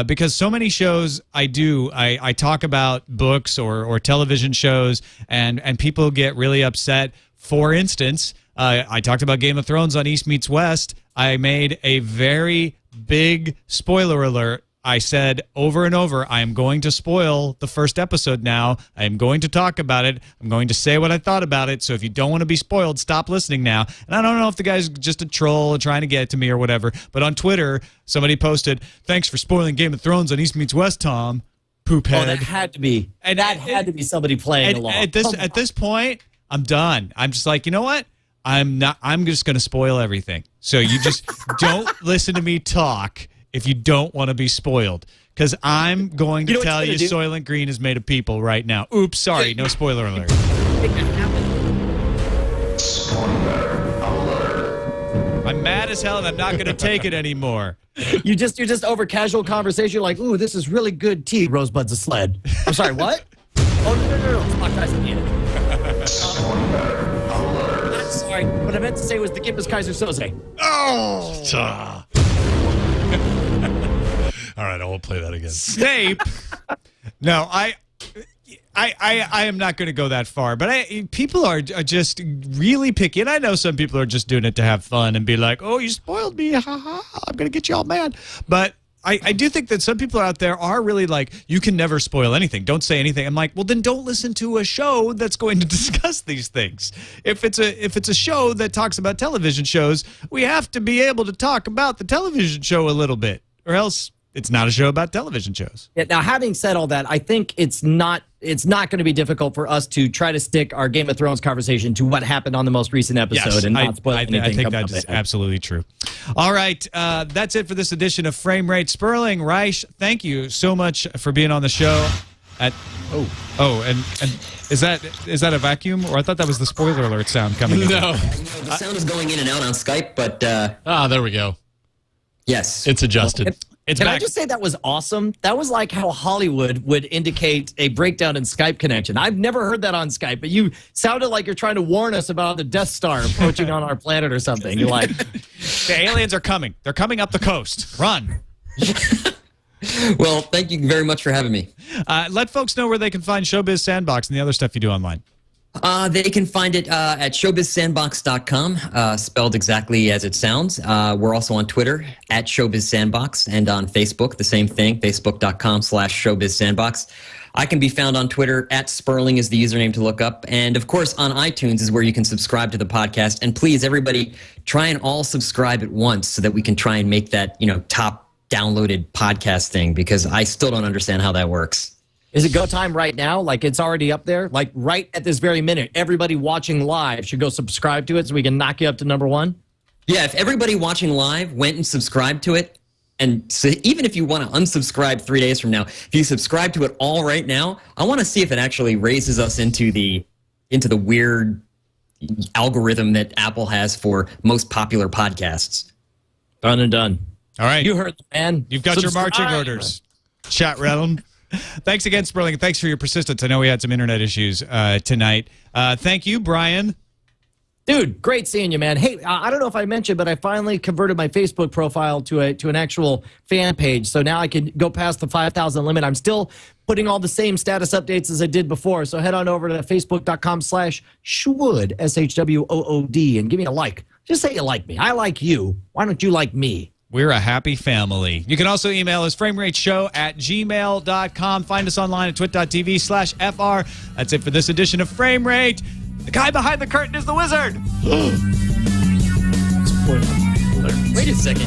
Because so many shows I talk about books or television shows, and people get really upset. For instance, I talked about Game of Thrones on East Meets West. I made a very big spoiler alert. I said over and over, I am going to spoil the first episode now. I am going to talk about it. I'm going to say what I thought about it. So if you don't want to be spoiled, stop listening now. And I don't know if the guy's just a troll and trying to get to me or whatever, but on Twitter, somebody posted, "Thanks for spoiling Game of Thrones on East Meets West, Tom." Poophead. Oh, that had to be. And that had to be somebody playing along. At this point, I'm done. I'm just like, you know what? I'm just going to spoil everything. So you just don't listen to me talk if you don't want to be spoiled. Because I'm going to tell you Soylent Green is made of people right now. Oops, sorry, no spoiler alert. Spoiler alert. I'm mad as hell and I'm not going to take it anymore. You're just over casual conversation. You're like, ooh, this is really good tea. Rosebud's a sled. I'm sorry, what? Oh, no. It's my guy's in it. I'm sorry. What I meant to say was the Gibbous Kaiser Soze. Oh! All right, I won't play that again. Snape. No, I am not going to go that far, but people are just really picky, and I know some people are just doing it to have fun and be like, "Oh, you spoiled me! Ha ha! I'm going to get you all mad." But I do think that some people out there are really like, "You can never spoil anything. Don't say anything." I'm like, well, then don't listen to a show that's going to discuss these things. If it's a show that talks about television shows, we have to be able to talk about the television show a little bit, or else it's not a show about television shows. Yeah, now, having said all that, I think it's not going to be difficult for us to try to stick our Game of Thrones conversation to what happened on the most recent episode and not spoil anything. I think coming that up is ahead. absolutely true. All right, that's it for this edition of Frame Rate. Sperling, Reich, thank you so much for being on the show. And is that a vacuum, or I thought that was the spoiler alert sound coming in? No. The sound is going in and out on Skype, but there we go. yes. It's adjusted. It's Can back. I just say that was awesome? That was like how Hollywood would indicate a breakdown in Skype connection. I've never heard that on Skype, but you sounded like you're trying to warn us about the Death Star approaching on our planet or something. You're like, The aliens are coming. They're coming up the coast. Run. Well, thank you very much for having me. Let folks know where they can find Showbiz Sandbox and the other stuff you do online. They can find it at showbizsandbox.com, spelled exactly as it sounds. We're also on Twitter at showbizsandbox and on Facebook, the same thing, facebook.com/showbizsandbox. I can be found on Twitter at Sperling is the username to look up. And of course, on iTunes is where you can subscribe to the podcast. And please, everybody, try and all subscribe at once so that we can try and make that, top downloaded podcast thing, because I still don't understand how that works. is it go time right now? Like it's already up there? Like right at this very minute, everybody watching live should go subscribe to it so we can knock you up to #1? Yeah, if everybody watching live went and subscribed to it, and so even if you want to unsubscribe 3 days from now, if you subscribe to it all right now, I want to see if it actually raises us into the weird algorithm that Apple has for most popular podcasts. Done and done. All right. You heard the man. You've got your marching orders. Chat realm. Thanks again, Sperling. Thanks for your persistence. I know we had some internet issues tonight. Thank you, Brian. Dude, great seeing you, man. Hey, I don't know if I mentioned, but I finally converted my Facebook profile to an actual fan page. So now I can go past the 5,000 limit. I'm still putting all the same status updates as I did before. So head on over to facebook.com/Shwood, SHWOOD, and give me a like. Just say you like me. I like you. Why don't you like me? We're a happy family. You can also email us framerateshow@gmail.com. Find us online at twit.tv/FR. That's it for this edition of Frame Rate. The guy behind the curtain is the wizard. Wait a second.